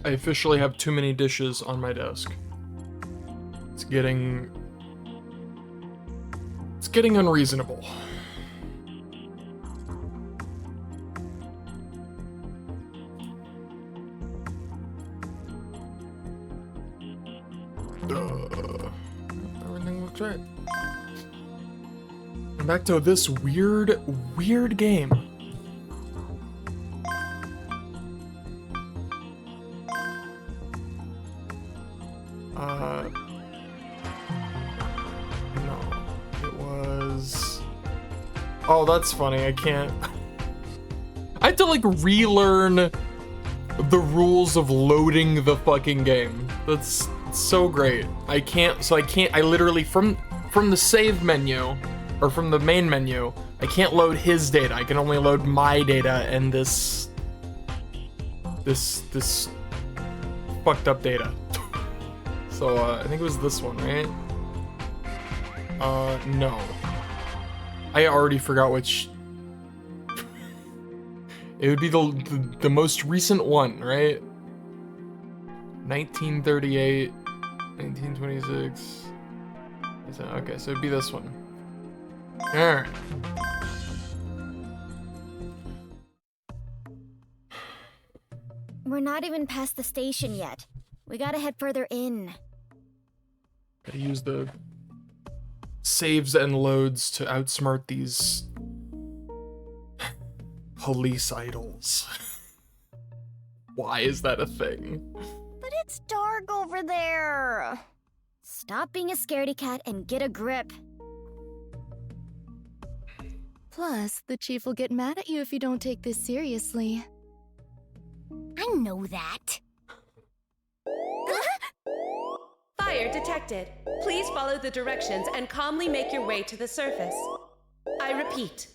I officially have too many dishes on my desk. It's getting unreasonable. Everything looks right. And back to this weird game. No, it was. Oh, that's funny. I can't. I have to like relearn the rules of loading the fucking game. That's so great. I literally from the save menu or from the main menu, I can't load his data. I can only load my data and this fucked up data. So I think it was this one, right? No. I already forgot which. It would be the most recent one, right? 1938, 1926. Okay, so it'd be this one. Alright. We're not even past the station yet. We gotta head further in. Gotta use the saves and loads to outsmart these police idols. Why is that a thing? But it's dark over there. Stop being a scaredy cat and get a grip. Plus, the chief will get mad at you if you don't take this seriously. I know that. Fire detected. Please follow the directions and calmly make your way to the surface. I repeat.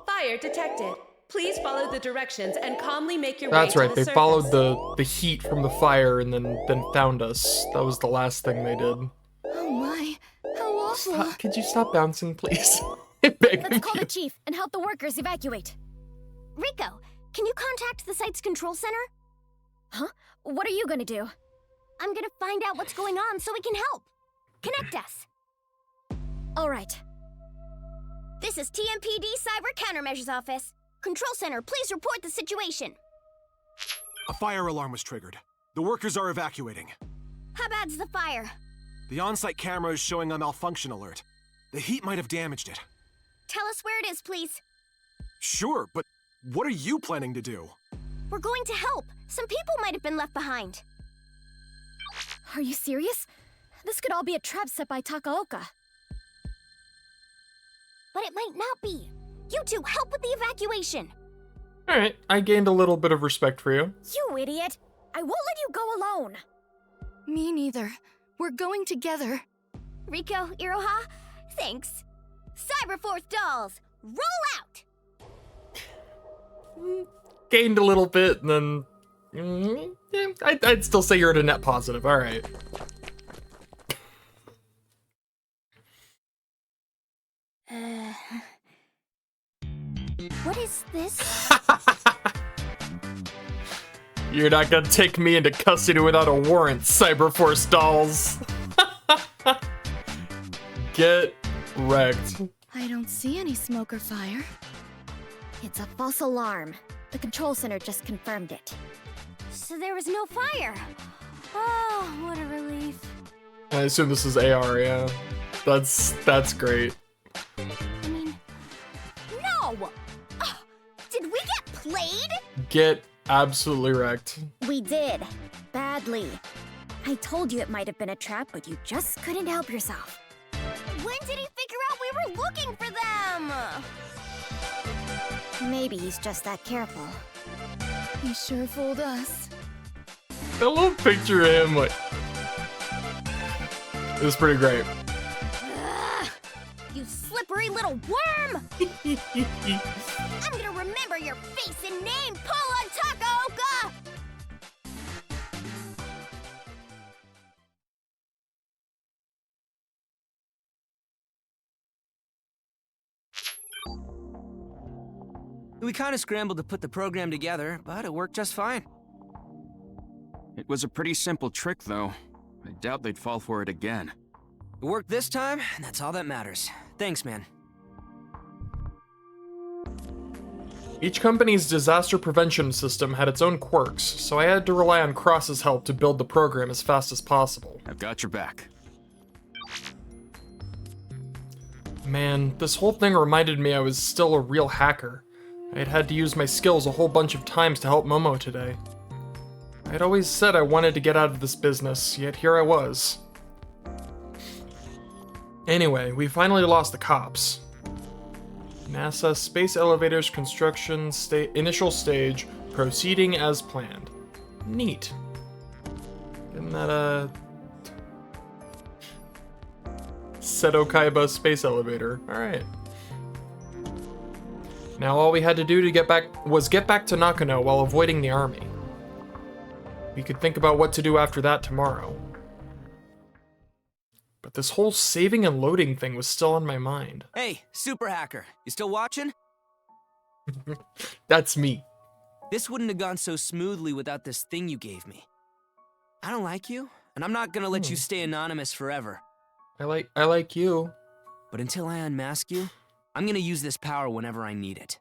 Fire detected. Please follow the directions and calmly make your way to the surface. That's right, they followed the heat from the fire and then found us. That was the last thing they did. Oh my, how awful. Could you stop bouncing, please? I beg Let's of call you. the chief and help the workers evacuate. Rico, can you contact the site's control center? Huh? What are you gonna do? I'm gonna find out what's going on so we can help. Connect us. All right. This is TMPD Cyber Countermeasures Office. Control center, please report the situation. A fire alarm was triggered. The workers are evacuating. How bad's the fire? The on-site camera is showing a malfunction alert. The heat might have damaged it. Tell us where it is, please. Sure, but what are you planning to do? We're going to help. Some people might have been left behind. Are you serious? This could all be a trap set by Takaoka. But it might not be. You two, help with the evacuation. Alright, I gained a little bit of respect for you. You idiot! I won't let you go alone. Me neither. We're going together. Rico, Iroha, thanks. Cyberforce dolls, roll out! Gained a little bit, and then I'd still say you're at a net positive. All right. What is this? You're not gonna take me into custody without a warrant, Cyberforce dolls. Get wrecked. I don't see any smoke or fire. It's a false alarm. The control center just confirmed it. So there was no fire. Oh, what a relief. I assume this is AR, yeah. That's great. I mean, no! Did we get played? Get absolutely wrecked. We did. Badly. I told you it might have been a trap, but you just couldn't help yourself. When did he figure out we were looking for them? Maybe he's just that careful. He sure fooled us. I love picture him like. It was pretty great. Ugh, you slippery little worm! I'm gonna remember your face and name, Paula Takaoka! We kind of scrambled to put the program together, but it worked just fine. It was a pretty simple trick, though. I doubt they'd fall for it again. It worked this time, and that's all that matters. Thanks, man. Each company's disaster prevention system had its own quirks, so I had to rely on Cross's help to build the program as fast as possible. I've got your back. Man, this whole thing reminded me I was still a real hacker. I had had to use my skills a whole bunch of times to help Momo today. I had always said I wanted to get out of this business, yet here I was. Anyway, we finally lost the cops. NASA space elevators construction initial stage proceeding as planned. Neat. Isn't that Seto Kaiba space elevator? Alright. Now all we had to do to get back to Nakano while avoiding the army. We could think about what to do after that tomorrow. But this whole saving and loading thing was still on my mind. Hey, super hacker, you still watching? That's me. This wouldn't have gone so smoothly without this thing you gave me. I don't like you, and I'm not gonna let you stay anonymous forever. I like you. But until I unmask you, I'm gonna use this power whenever I need it.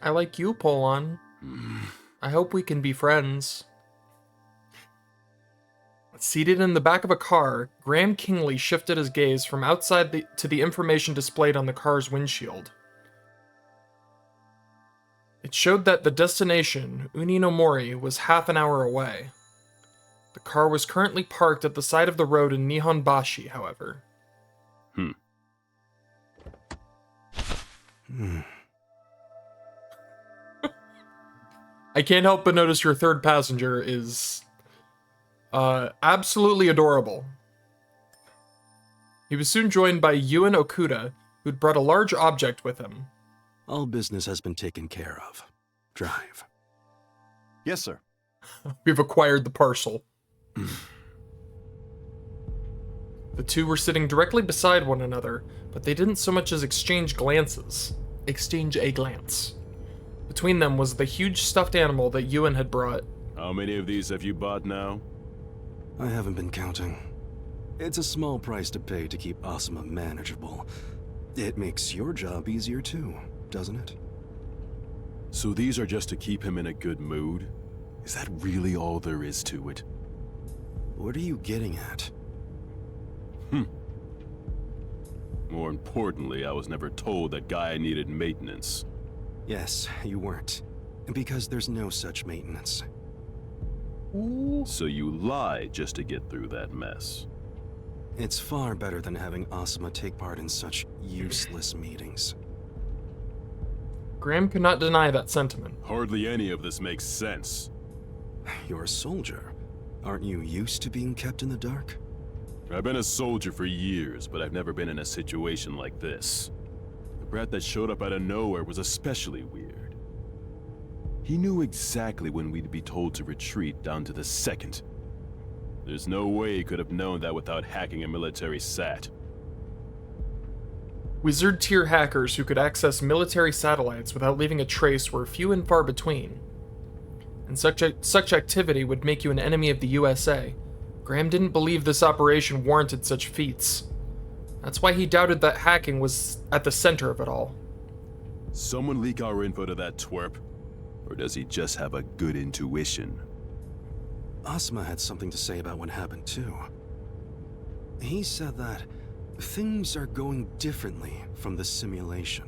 I like you, Polon. I hope we can be friends. Seated in the back of a car, Graham Kingley shifted his gaze from outside to the information displayed on the car's windshield. It showed that the destination, Uninomori, was half an hour away. The car was currently parked at the side of the road in Nihonbashi, however. I can't help but notice your third passenger is absolutely adorable. He was soon joined by Yuen Okuda, who'd brought a large object with him. All business has been taken care of. Drive. Yes, sir. We've acquired the parcel. The two were sitting directly beside one another, but they didn't so much as exchange a glance. Between them was the huge stuffed animal that Ewan had brought. How many of these have you bought now? I haven't been counting. It's a small price to pay to keep Asuma manageable. It makes your job easier too, doesn't it? So these are just to keep him in a good mood? Is that really all there is to it? What are you getting at? More importantly, I was never told that Gaia needed maintenance. Yes, you weren't. Because there's no such maintenance. So you lied just to get through that mess. It's far better than having Asuma take part in such useless meetings. Graham could not deny that sentiment. Hardly any of this makes sense. You're a soldier. Aren't you used to being kept in the dark? I've been a soldier for years, but I've never been in a situation like this. The brat that showed up out of nowhere was especially weird. He knew exactly when we'd be told to retreat down to the second. There's no way he could have known that without hacking a military sat. Wizard-tier hackers who could access military satellites without leaving a trace were few and far between. And such activity would make you an enemy of the USA. Graham didn't believe this operation warranted such feats. That's why he doubted that hacking was at the center of it all. Someone leak our info to that twerp? Or does he just have a good intuition? Asuma had something to say about what happened too. He said that things are going differently from the simulation.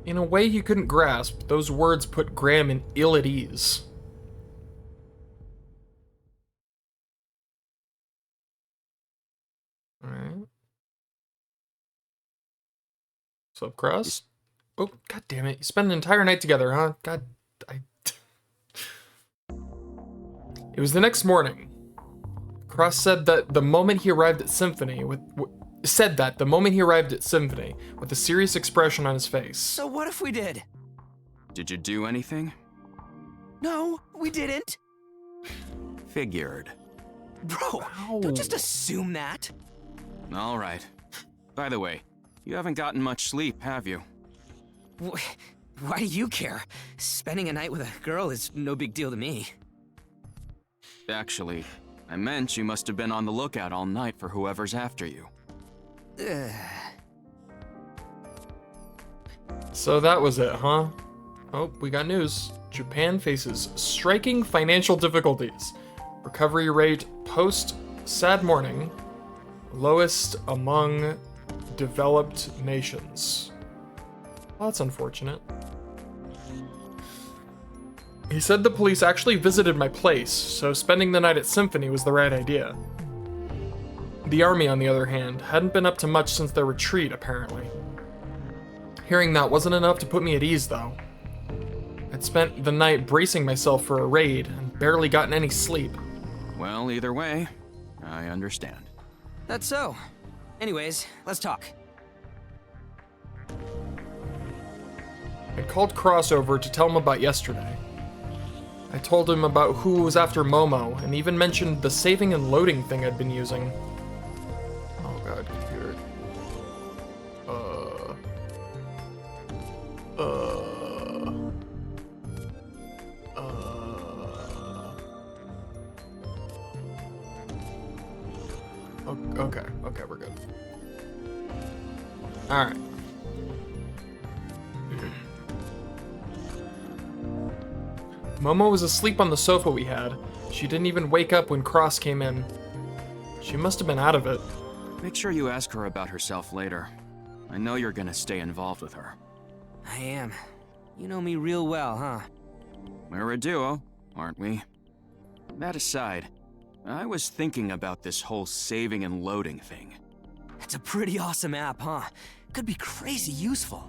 In a way he couldn't grasp, those words put Graham ill at ease. Alright. What's up, Cross? Oh, god damn it. You spent an entire night together, huh? God, It was the next morning. Cross said that the moment he arrived at Symphony with a serious expression on his face. So what if we did? Did you do anything? No, we didn't. Figured. Bro, don't just assume that. All right. By the way, you haven't gotten much sleep, have you? Why do you care? Spending a night with a girl is no big deal to me. Actually, I meant you must have been on the lookout all night for whoever's after you. So that was it, huh? Oh, we got news. Japan faces striking financial difficulties. Recovery rate post sad morning, lowest among developed nations. Well, that's unfortunate. He said the police actually visited my place, so spending the night at Symphony was the right idea. The army, on the other hand, hadn't been up to much since their retreat, apparently. Hearing that wasn't enough to put me at ease, though. I'd spent the night bracing myself for a raid and barely gotten any sleep. Well, either way, I understand. That's so. Anyways, let's talk. I called Crossover to tell him about yesterday. I told him about who was after Momo, and even mentioned the saving and loading thing I'd been using. Oh god, computer. Okay, we're good. Alright. Momo was asleep on the sofa we had. She didn't even wake up when Cross came in. She must have been out of it. Make sure you ask her about herself later. I know you're gonna stay involved with her. I am. You know me real well, huh? We're a duo, aren't we? That aside, I was thinking about this whole saving and loading thing. It's a pretty awesome app, huh? Could be crazy useful.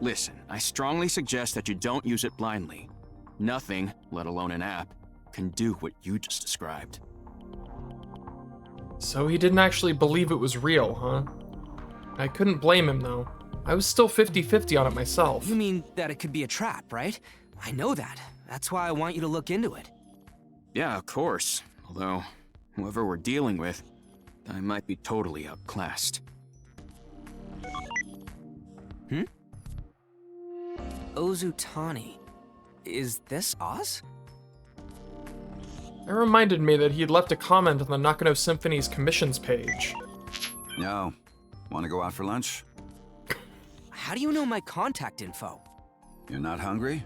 Listen, I strongly suggest that you don't use it blindly. Nothing, let alone an app, can do what you just described. So he didn't actually believe it was real, huh? I couldn't blame him, though. I was still 50-50 on it myself. You mean that it could be a trap, right? I know that. That's why I want you to look into it. Yeah, of course. Although, whoever we're dealing with, I might be totally outclassed. Ozutani. Is this Oz? It reminded me that he had left a comment on the Nakano Symphony's commissions page. No. Want to go out for lunch? How do you know my contact info? You're not hungry?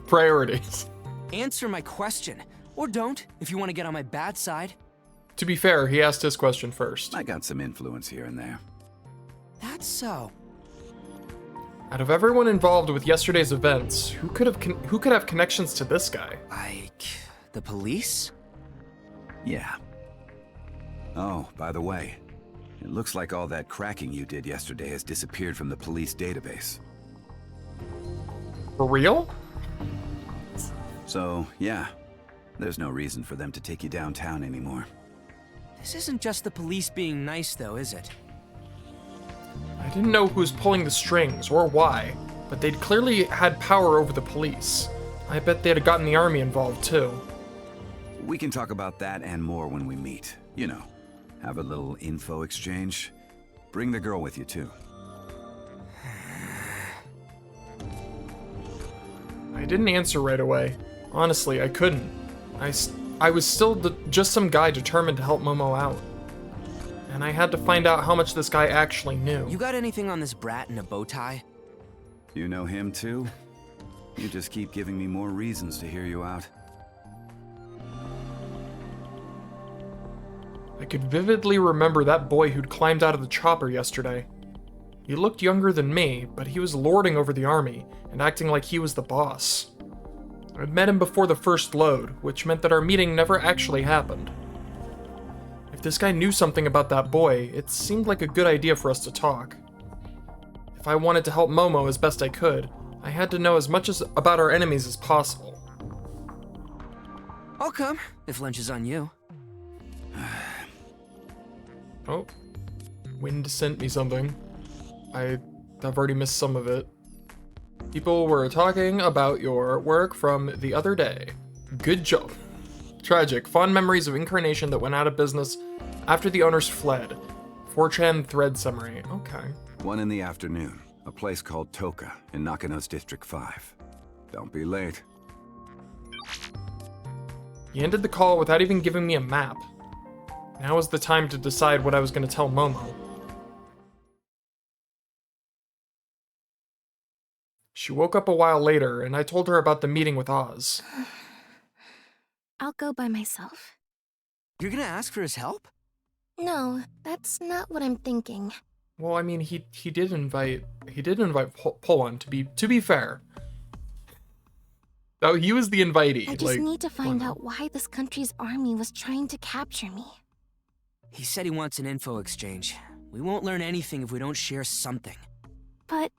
Priorities. Answer my question. Or don't, if you want to get on my bad side. To be fair, he asked his question first. I got some influence here and there. That's so. Out of everyone involved with yesterday's events, who could have connections to this guy? Like, the police? Yeah. Oh, by the way, it looks like all that cracking you did yesterday has disappeared from the police database. For real? So, yeah. There's no reason for them to take you downtown anymore. This isn't just the police being nice, though, is it? I didn't know who was pulling the strings or why, but they'd clearly had power over the police. I bet they'd have gotten the army involved too. We can talk about that and more when we meet. You know, have a little info exchange. Bring the girl with you too. I didn't answer right away. Honestly, I couldn't. I was still just some guy determined to help Momo out. And I had to find out how much this guy actually knew. You got anything on this brat in a bow tie? You know him too? You just keep giving me more reasons to hear you out. I could vividly remember that boy who'd climbed out of the chopper yesterday. He looked younger than me, but he was lording over the army and acting like he was the boss. I'd met him before the first load, which meant that our meeting never actually happened. If this guy knew something about that boy, it seemed like a good idea for us to talk. If I wanted to help Momo as best I could, I had to know as much about our enemies as possible. I'll come, if lunch is on you. Oh, Wind sent me something. I've already missed some of it. People were talking about your work from the other day. Good job. Tragic. Fond memories of Incarnation that went out of business after the owners fled. 4chan thread summary. Okay. 1 in the afternoon. A place called Toka in Nakano's District 5. Don't be late. He ended the call without even giving me a map. Now was the time to decide what I was going to tell Momo. She woke up a while later, and I told her about the meeting with Oz. I'll go by myself. You're gonna ask for his help? No, that's not what I'm thinking. Well, I mean, he did invite Polan to be fair. Oh, he was the invitee. I just need to find out why this country's army was trying to capture me. He said he wants an info exchange. We won't learn anything if we don't share something. But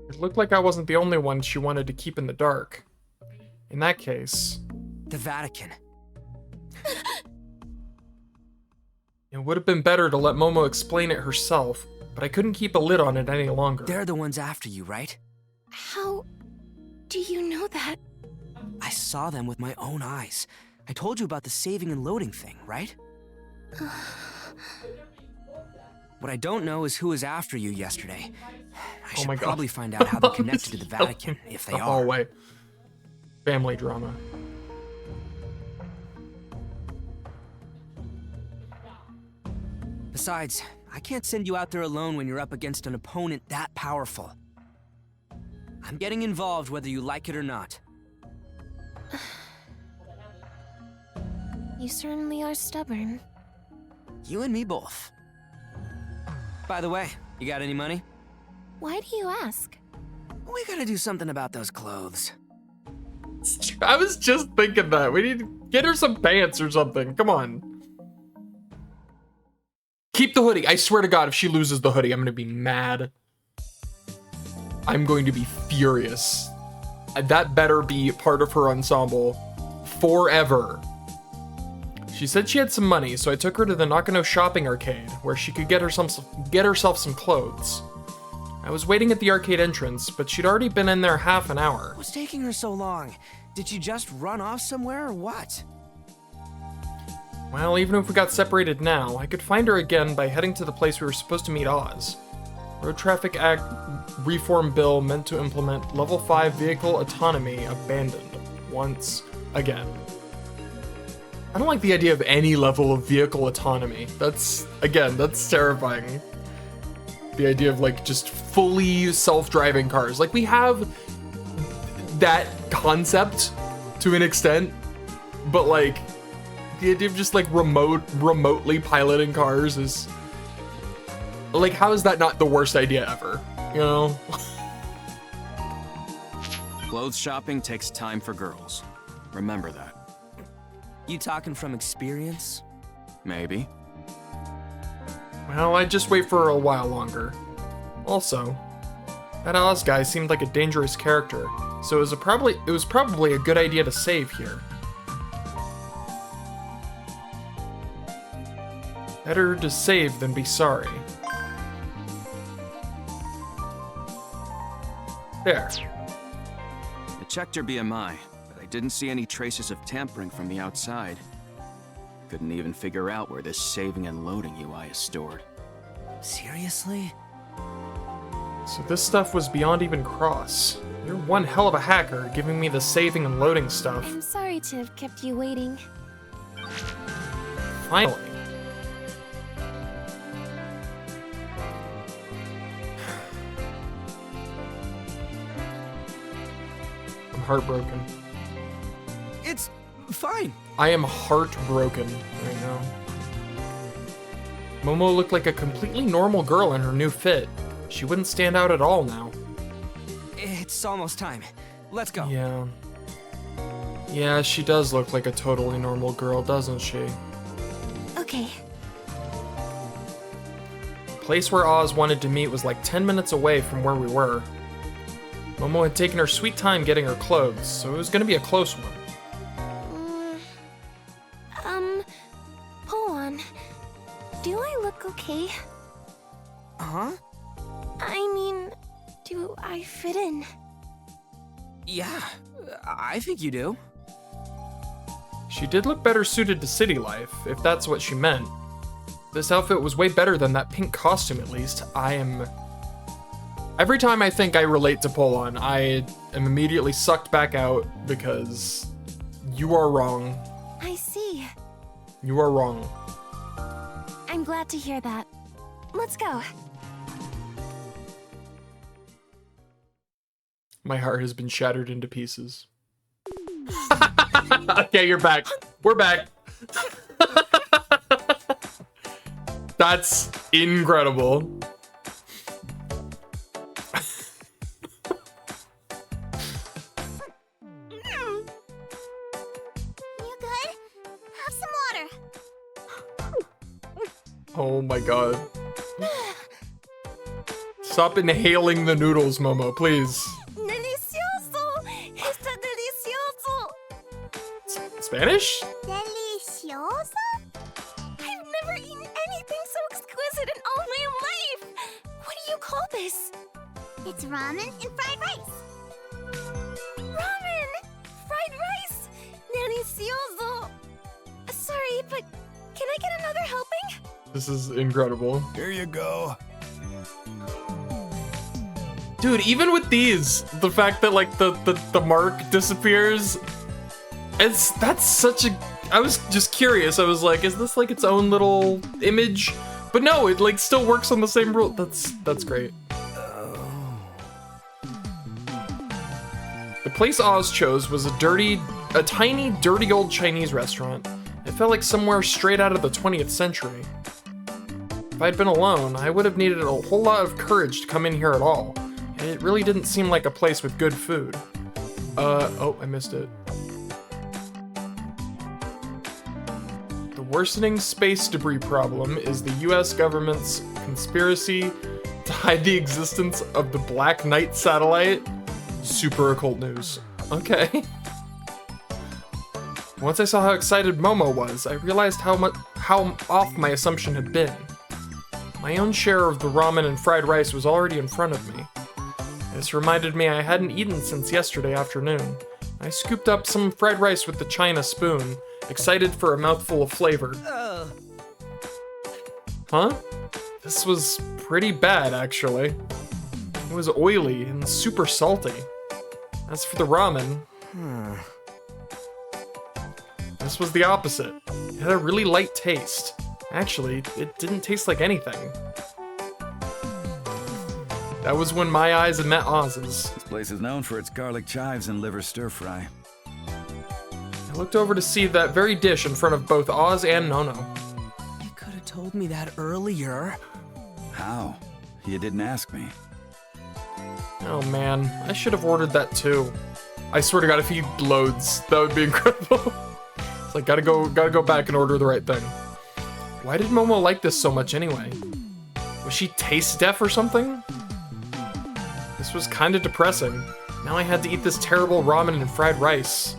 it looked like I wasn't the only one she wanted to keep in the dark. In that case, the Vatican. It would have been better to let Momo explain it herself, but I couldn't keep a lid on it any longer. They're the ones after you, right? How do you know that? I saw them with my own eyes. I told you about the saving and loading thing, right? What I don't know is who was after you yesterday. I should probably find out how they're connected to the Vatican, if they are. Hallway. Family drama. Besides, I can't send you out there alone when you're up against an opponent that powerful. I'm getting involved whether you like it or not. You certainly are stubborn. You and me both. By the way, you got any money? Why do you ask? We gotta do something about those clothes. I was just thinking that. We need to get her some pants or something. Come on. Keep the hoodie. I swear to God, if she loses the hoodie, I'm going to be mad. I'm going to be furious. That better be part of her ensemble forever. She said she had some money, so I took her to the Nakano shopping arcade, where she could get herself some clothes. I was waiting at the arcade entrance, but she'd already been in there half an hour. What's taking her so long? Did she just run off somewhere or what? Well, even if we got separated now, I could find her again by heading to the place we were supposed to meet Oz. Road Traffic Act reform bill meant to implement level 5 vehicle autonomy abandoned once again. I don't like the idea of any level of vehicle autonomy. That's terrifying. The idea of like just fully self-driving cars. Like we have that concept to an extent, but like the idea of just like remotely piloting cars is like, how is that not the worst idea ever? You know? Clothes shopping takes time for girls. Remember that. You talking from experience? Maybe. Well, I'd just wait for a while longer. Also, that Oz guy seemed like a dangerous character, so it was probably a good idea to save here. Better to save than be sorry. There. I checked her BMI, but I didn't see any traces of tampering from the outside. Couldn't even figure out where this saving and loading UI is stored. Seriously? So this stuff was beyond even Cross. You're one hell of a hacker, giving me the saving and loading stuff. I'm sorry to have kept you waiting. Finally. I'm heartbroken. It's fine. I am heartbroken right now. Momo looked like a completely normal girl in her new fit. She wouldn't stand out at all now. It's almost time. Let's go. Yeah. Yeah, she does look like a totally normal girl, doesn't she? Okay. The place where Oz wanted to meet was like 10 minutes away from where we were. Momo had taken her sweet time getting her clothes, so it was gonna be a close one. Polan, do I look okay? Huh? I mean, do I fit in? Yeah, I think you do. She did look better suited to city life, if that's what she meant. This outfit was way better than that pink costume, at least. Every time I think I relate to Polon, I am immediately sucked back out because you are wrong. I see. You are wrong. I'm glad to hear that. Let's go. My heart has been shattered into pieces. Okay, you're back. We're back. That's incredible. You good? Have some water. Oh my god. Stop inhaling the noodles, Momo, please. Delicioso! Está delicioso! Spanish? Delicioso? I've never eaten anything so exquisite in all my life! What do you call this? It's ramen and fried rice. Ramen! Fried rice! Delicioso! Sorry, but can I get another helping? This is incredible. Here you go. Dude, even with these, the fact that like the mark disappears, that's such a, I was just curious. I was like, is this like its own little image? But no, it like still works on the same rule. That's great. The place Oz chose was a tiny, dirty old Chinese restaurant. It felt like somewhere straight out of the 20th century. If I'd been alone, I would have needed a whole lot of courage to come in here at all. It really didn't seem like a place with good food. Oh, I missed it. The worsening space debris problem is the US government's conspiracy to hide the existence of the Black Knight satellite. Super occult news. Okay. Once I saw how excited Momo was, I realized how off my assumption had been. My own share of the ramen and fried rice was already in front of me. This reminded me I hadn't eaten since yesterday afternoon. I scooped up some fried rice with the china spoon, excited for a mouthful of flavor. Huh? This was pretty bad, actually. It was oily and super salty. As for the ramen, this was the opposite. It had a really light taste. Actually, it didn't taste like anything. That was when my eyes had met Oz's. This place is known for its garlic chives and liver stir-fry. I looked over to see that very dish in front of both Oz and Nono. You could have told me that earlier. How? You didn't ask me. Oh man, I should have ordered that too. I swear to God, if he loads, that would be incredible. It's like, gotta go back and order the right thing. Why did Momo like this so much anyway? Was she taste deaf or something? This was kind of depressing. Now I had to eat this terrible ramen and fried rice.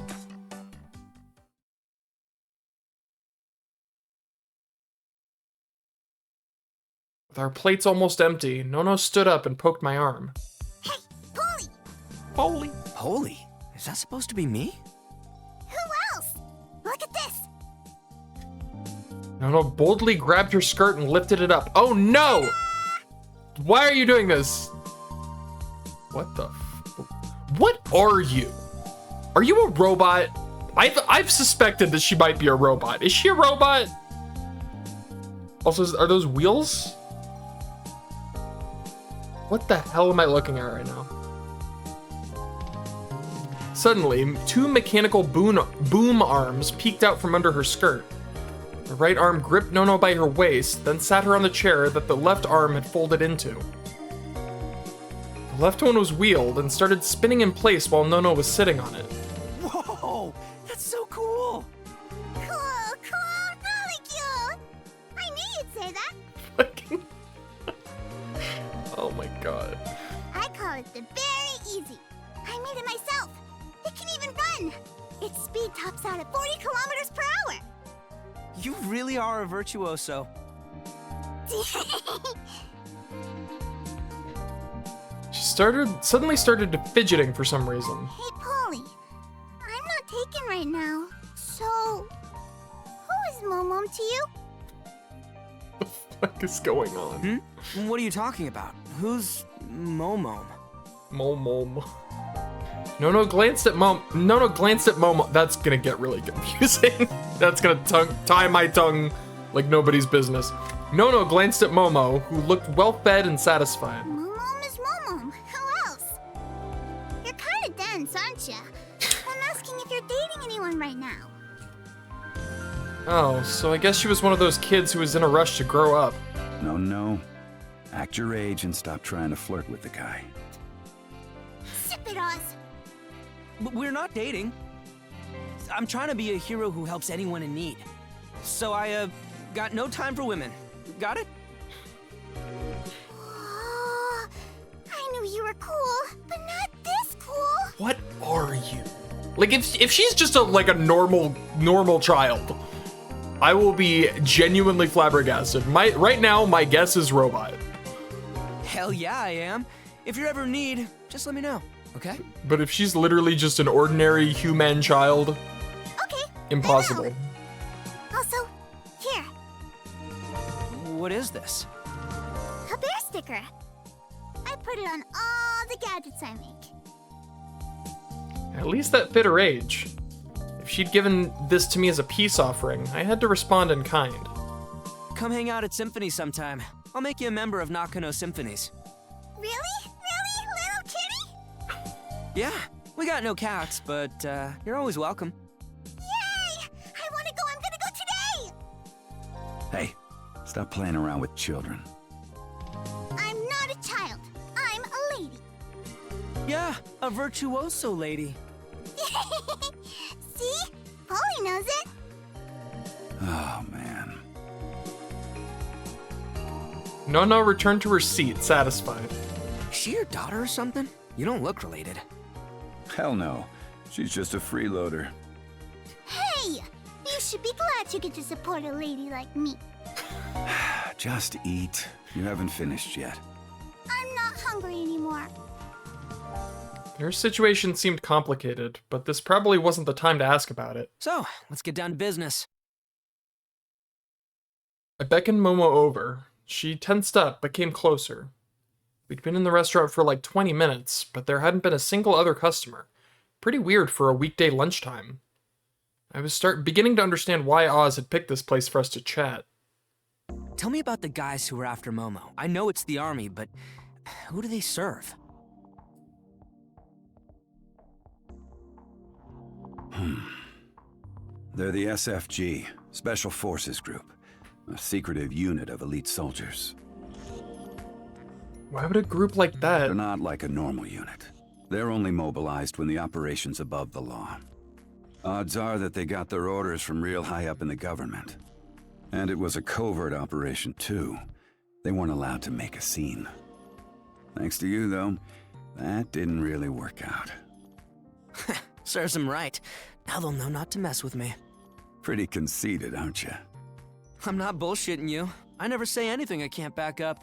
With our plates almost empty, Nono stood up and poked my arm. Hey, Polly! Polly? Polly? Is that supposed to be me? Who else? Look at this! Nono boldly grabbed her skirt and lifted it up. Oh no! Why are you doing this? What the what are you? Are you a robot? I've suspected that she might be a robot. Is she a robot? Also, are those wheels? What the hell am I looking at right now? Suddenly, two mechanical boom arms peeked out from under her skirt. The right arm gripped Nono by her waist, then sat her on the chair that the left arm had folded into. The left one was wheeled and started spinning in place while Nono was sitting on it. Whoa! That's so cool! Cool, really cute! I knew you'd say that! Fucking... Oh my god. I call it the very easy. I made it myself. It can even run. Its speed tops out at 40 kilometers per hour. You really are a virtuoso. She suddenly started fidgeting for some reason. Hey, Polly. I'm not taken right now. So, Momom to you? What is going on? What are you talking about? Who's Momom? Momom. Nono glanced at Momo. That's gonna get really confusing. That's gonna tie my tongue like nobody's business. Nono glanced at Momo, who looked well-fed and satisfied. Momom is Momom. Who else? You're kind of dense, aren't you? I'm asking if you're dating anyone right now. Oh, so I guess she was one of those kids who was in a rush to grow up. No. Act your age and stop trying to flirt with the guy. Sip it, Oz. We're not dating. I'm trying to be a hero who helps anyone in need. So I, got no time for women. Got it? Oh, I knew you were cool, but not this cool. What are you? Like, if she's just a normal child, I will be genuinely flabbergasted. Right now, my guess is robot. Hell yeah, I am. If you ever need, just let me know, okay? But if she's literally just an ordinary human child, Okay. impossible. Also, here, What is this? a bear sticker. I put it on all the gadgets I make. At least that fit her age. If she'd given this to me as a peace offering, I had to respond in kind. Come hang out at Symphony sometime. I'll make you a member of Nakano Symphonies. Really? Really, little kitty? Yeah, we got no cats, but you're always welcome. Yay! I want to go. I'm gonna go today. Hey, stop playing around with children. I'm not a child. I'm a lady. Yeah, a virtuoso lady. See? Polly knows it. Oh, man. Nono returned to her seat, satisfied. Is she your daughter or something? You don't look related. Hell no. She's just a freeloader. Hey! You should be glad you get to support a lady like me. Just eat. You haven't finished yet. I'm not hungry anymore. Her situation seemed complicated, but this probably wasn't the time to ask about it. So, let's get down to business. I beckoned Momo over. She tensed up, but came closer. We'd been in the restaurant for like 20 minutes, but there hadn't been a single other customer. Pretty weird for a weekday lunchtime. I was beginning to understand why Oz had picked this place for us to chat. Tell me about the guys who were after Momo. I know it's the army, but who do they serve? They're the SFG, Special Forces Group, a secretive unit of elite soldiers. Why would a group like that... They're not like a normal unit. They're only mobilized when the operation's above the law. Odds are that they got their orders from real high up in the government. And it was a covert operation, too. They weren't allowed to make a scene. Thanks to you, though, that didn't really work out. Serves them right. Now they'll know not to mess with me. Pretty conceited, aren't you? I'm not bullshitting you. I never say anything I can't back up.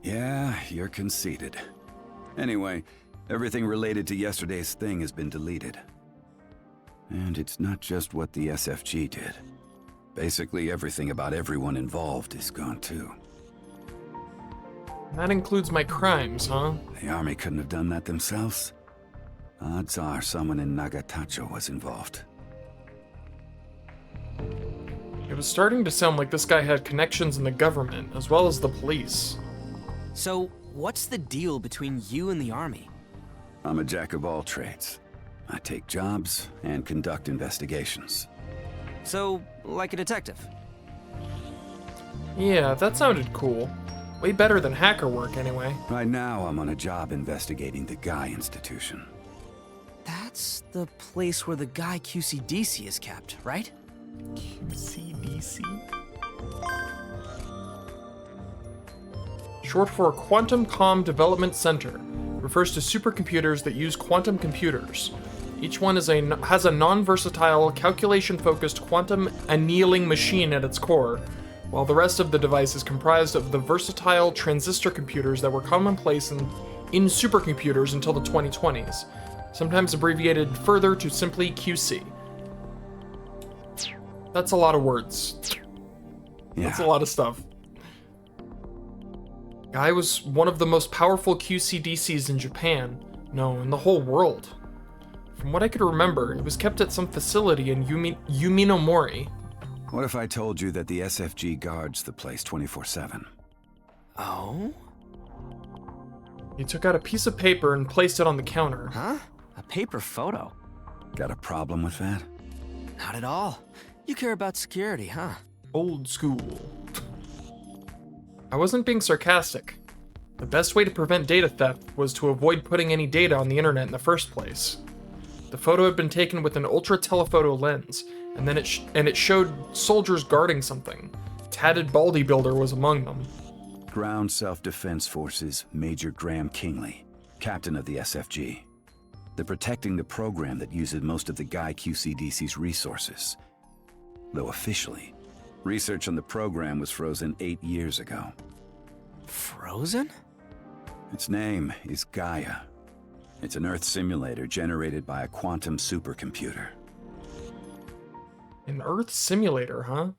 Yeah, you're conceited. Anyway, everything related to yesterday's thing has been deleted. And it's not just what the SFG did. Basically everything about everyone involved is gone too. That includes my crimes, huh? The army couldn't have done that themselves. Odds are someone in Nagatacho was involved. It was starting to sound like this guy had connections in the government, as well as the police. So, what's the deal between you and the army? I'm a jack of all trades. I take jobs and conduct investigations. So, like a detective? Yeah, that sounded cool. Way better than hacker work, anyway. Right now, I'm on a job investigating the Guy Institution. That's the place where the Guy QCDC is kept, right? QCDC? Short for Quantum Com Development Center. Refers to supercomputers that use quantum computers. Each one has a non-versatile, calculation-focused quantum annealing machine at its core, while the rest of the device is comprised of the versatile transistor computers that were commonplace in supercomputers until the 2020s, sometimes abbreviated further to simply QC. That's a lot of words. Yeah. That's a lot of stuff. Guy was one of the most powerful QCDCs in Japan. No, in the whole world. From what I could remember, it was kept at some facility in Yuminomori. What if I told you that the SFG guards the place 24/7? Oh? He took out a piece of paper and placed it on the counter. Huh? A paper photo? Got a problem with that? Not at all. You care about security, huh? Old school. I wasn't being sarcastic. The best way to prevent data theft was to avoid putting any data on the internet in the first place. The photo had been taken with an ultra telephoto lens, and then it showed soldiers guarding something. Tatted baldy builder was among them. Ground Self-Defense Forces Major Graham Kingley, captain of the SFG. They're protecting the program that uses most of the Guy QCDC's resources. Though officially, research on the program was frozen 8 years ago. Frozen? Its name is Gaia. It's an Earth simulator generated by a quantum supercomputer. An Earth simulator, huh?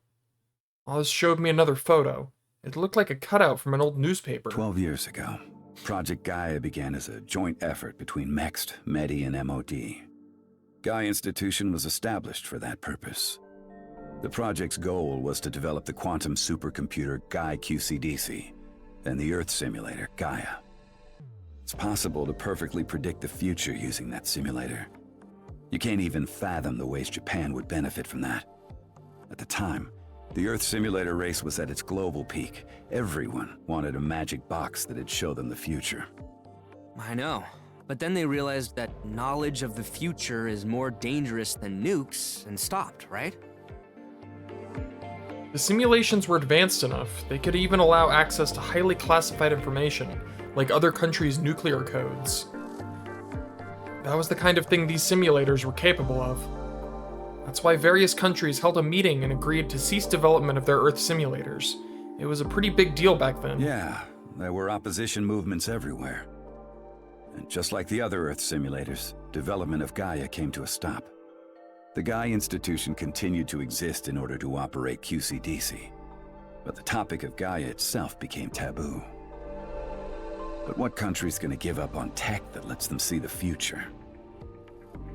Oz showed me another photo. It looked like a cutout from an old newspaper. 12 years ago, Project Gaia began as a joint effort between MEXT, MEDI, and MOD. Gaia Institution was established for that purpose. The project's goal was to develop the quantum supercomputer Guy QCDC and the Earth simulator Gaia. It's possible to perfectly predict the future using that simulator. You can't even fathom the ways Japan would benefit from that. At the time, the Earth simulator race was at its global peak. Everyone wanted a magic box that'd show them the future. I know. But then they realized that knowledge of the future is more dangerous than nukes and stopped, right? The simulations were advanced enough, they could even allow access to highly classified information, like other countries' nuclear codes. That was the kind of thing these simulators were capable of. That's why various countries held a meeting and agreed to cease development of their Earth simulators. It was a pretty big deal back then. Yeah, there were opposition movements everywhere. And just like the other Earth simulators, development of Gaia came to a stop. The Gaia Institution continued to exist in order to operate QCDC, but the topic of Gaia itself became taboo. But what country's gonna give up on tech that lets them see the future?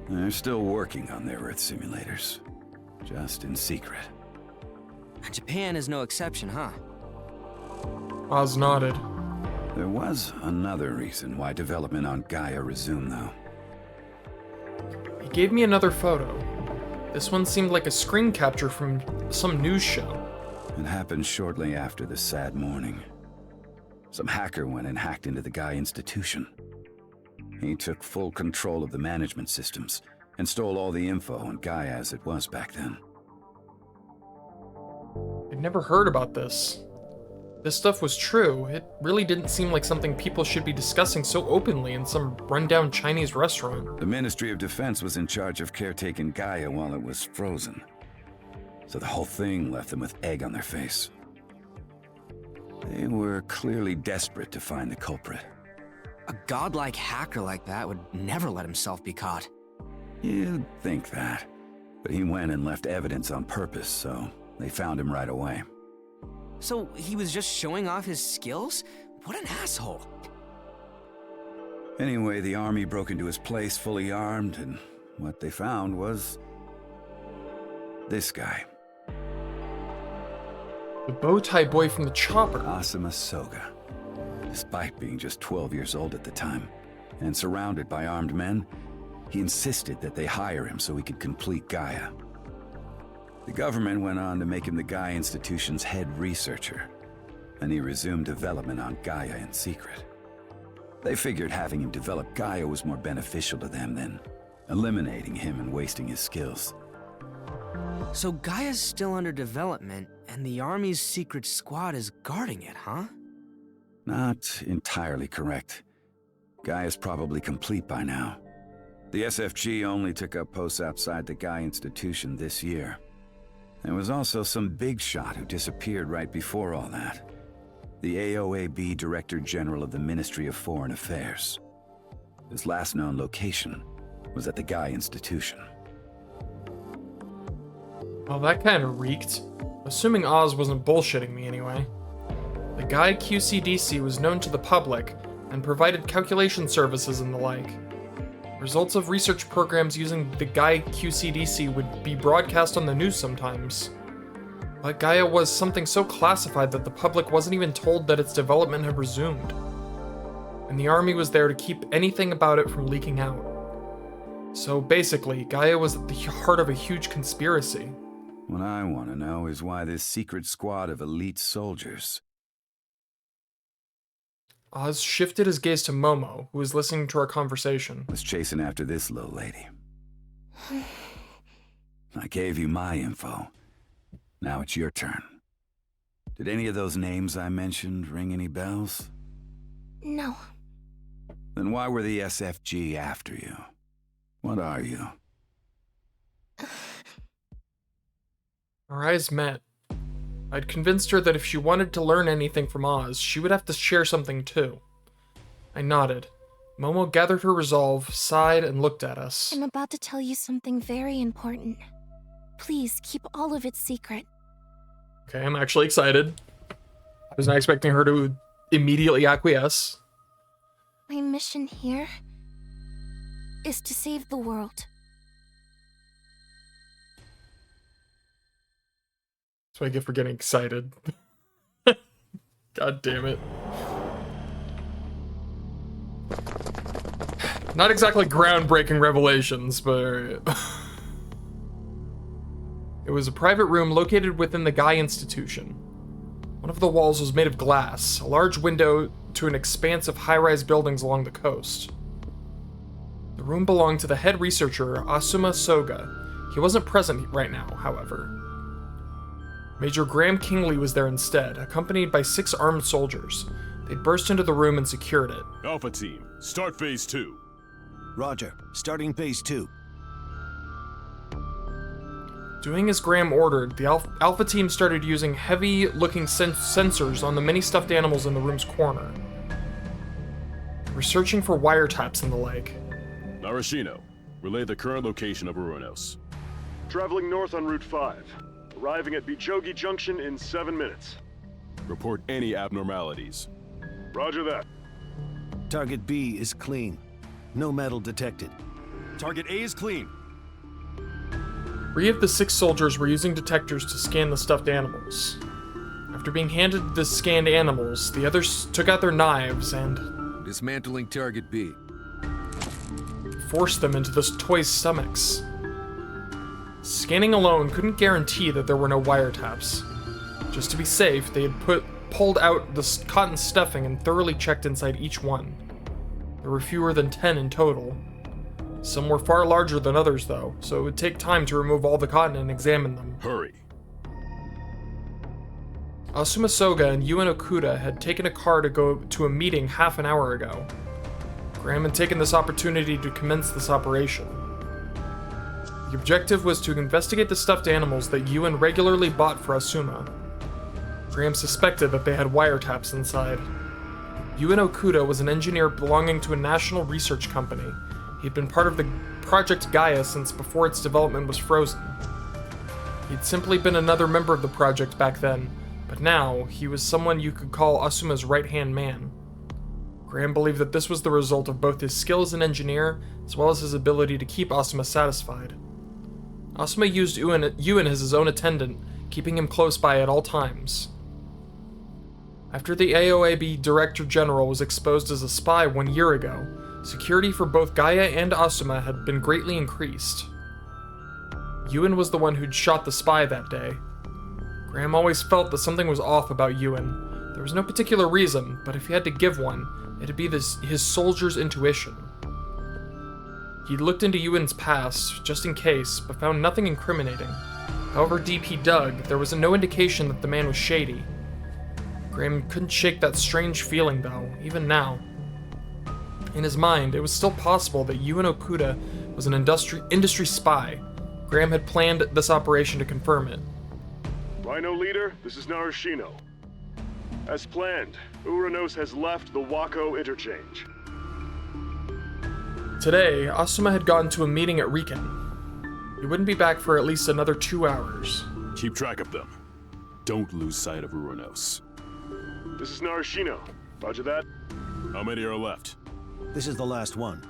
They're still working on their Earth simulators, just in secret. Japan is no exception, huh? Oz nodded. There was another reason why development on Gaia resumed, though. He gave me another photo. This one seemed like a screen capture from some news show. It happened shortly after the sad morning. Some hacker went and hacked into the Gaia Institution. He took full control of the management systems and stole all the info on Gaia as it was back then. I'd never heard about this. This stuff was true. It really didn't seem like something people should be discussing so openly in some rundown Chinese restaurant. The Ministry of Defense was in charge of caretaking Gaia while it was frozen. So the whole thing left them with egg on their face. They were clearly desperate to find the culprit. A godlike hacker like that would never let himself be caught. You'd think that. But he went and left evidence on purpose, so they found him right away. So he was just showing off his skills? What an asshole. Anyway, the army broke into his place fully armed, and what they found was this guy. The bow tie boy from the chopper. Asuma Soga. Despite being just 12 years old at the time, and surrounded by armed men, he insisted that they hire him so he could complete Gaia. The government went on to make him the Gaia Institution's head researcher, and he resumed development on Gaia in secret. They figured having him develop Gaia was more beneficial to them than eliminating him and wasting his skills. So Gaia's still under development, and the Army's secret squad is guarding it, huh? Not entirely correct. Gaia's probably complete by now. The SFG only took up posts outside the Gaia Institution this year. There was also some big shot who disappeared right before all that. The AOAB Director General of the Ministry of Foreign Affairs. His last known location was at the Gaia Institution. Well, that kind of reeked. Assuming Oz wasn't bullshitting me anyway. The guy QCDC was known to the public and provided calculation services and the like. Results of research programs using the Gaia QCDC would be broadcast on the news sometimes. But Gaia was something so classified that the public wasn't even told that its development had resumed. And the army was there to keep anything about it from leaking out. So basically, Gaia was at the heart of a huge conspiracy. What I want to know is why this secret squad of elite soldiers. Oz shifted his gaze to Momo, who was listening to our conversation. Was chasing after this little lady. I gave you my info. Now it's your turn. Did any of those names I mentioned ring any bells? No. Then why were the SFG after you? What are you? Our eyes met. I'd convinced her that if she wanted to learn anything from Oz, she would have to share something too. I nodded. Momo gathered her resolve, sighed, and looked at us. I'm about to tell you something very important. Please keep all of it secret. Okay, I'm actually excited. I was not expecting her to immediately acquiesce. My mission here is to save the world. That's what I get for getting excited. God damn it. Not exactly groundbreaking revelations, but... It was a private room located within the Gaia Institution. One of the walls was made of glass, a large window to an expanse of high-rise buildings along the coast. The room belonged to the head researcher, Asuma Soga. He wasn't present right now, however. Major Graham Kingley was there instead, accompanied by 6 armed soldiers. They'd burst into the room and secured it. Alpha Team, start Phase 2. Roger. Starting Phase 2. Doing as Graham ordered, the Alpha Team started using heavy-looking sensors on the many stuffed animals in the room's corner. They were searching for wiretaps and the like. Narashino, relay the current location of Urunos. Traveling north on Route 5. Arriving at Bichogi Junction in 7 minutes. Report any abnormalities. Roger that. Target B is clean. No metal detected. Target A is clean. 3 of the 6 soldiers were using detectors to scan the stuffed animals. After being handed the scanned animals, the others took out their knives and... dismantling Target B. Forced them into the toys' stomachs. Scanning alone couldn't guarantee that there were no wiretaps. Just to be safe, they had pulled out the cotton stuffing and thoroughly checked inside each one. There were fewer than 10 in total. Some were far larger than others, though, so it would take time to remove all the cotton and examine them. Hurry. Asuma Soga and Yuen Okuda had taken a car to go to a meeting half an hour ago. Graham had taken this opportunity to commence this operation. The objective was to investigate the stuffed animals that Yuen regularly bought for Asuma. Graham suspected that they had wiretaps inside. Yuen Okuda was an engineer belonging to a national research company. He'd been part of the Project Gaia since before its development was frozen. He'd simply been another member of the project back then, but now he was someone you could call Asuma's right-hand man. Graham believed that this was the result of both his skill as an engineer, as well as his ability to keep Asuma satisfied. Asuma used Yuen as his own attendant, keeping him close by at all times. After the AOAB Director General was exposed as a spy 1 year ago, security for both Gaia and Asuma had been greatly increased. Yuen was the one who'd shot the spy that day. Graham always felt that something was off about Yuen. There was no particular reason, but if he had to give one, it'd be his soldier's intuition. He looked into Yuen's past, just in case, but found nothing incriminating. However deep he dug, there was no indication that the man was shady. Graham couldn't shake that strange feeling, though, even now. In his mind, it was still possible that Yuen Okuda was an industry spy. Graham had planned this operation to confirm it. Rhino Leader, this is Narashino. As planned, Uranus has left the Wako interchange. Today, Asuma had gone to a meeting at Riken. He wouldn't be back for at least another 2 hours. Keep track of them. Don't lose sight of Uranus. This is Narashino. Roger that. How many are left? This is the last one.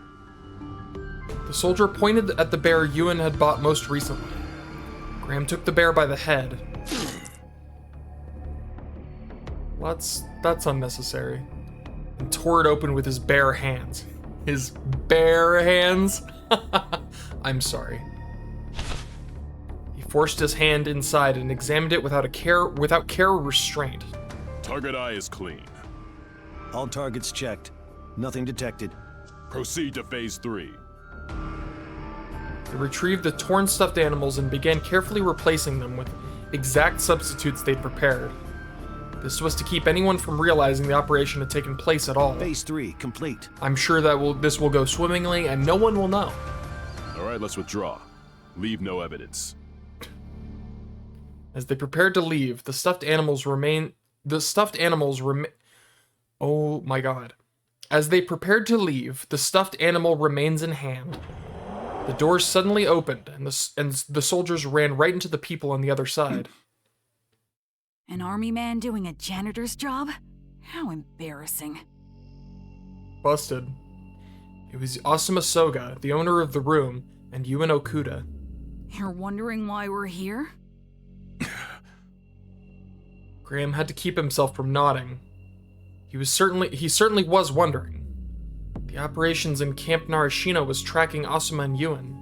The soldier pointed at the bear Ewan had bought most recently. Graham took the bear by the head. Well, that's unnecessary. And tore it open with his bare hands. His bare hands? I'm sorry. He forced his hand inside and examined it without care or restraint. Target eye is clean. All targets checked. Nothing detected. Proceed to phase 3. They retrieved the torn stuffed animals and began carefully replacing them with exact substitutes they'd prepared. This was to keep anyone from realizing the operation had taken place at all. Phase 3 complete. I'm sure that this will go swimmingly and no one will know. All right, let's withdraw. Leave no evidence. As they prepared to leave, the stuffed animals remain. Oh my god. As they prepared to leave, the stuffed animal remains in hand. The doors suddenly opened, and the soldiers ran right into the people on the other side. An army man doing a janitor's job? How embarrassing. Busted. It was Asuma Soga, the owner of the room, and Yuan Okuda. You're wondering why we're here? Graham had to keep himself from nodding. He certainly was wondering. The operations in Camp Narashino was tracking Asuma and Yuan.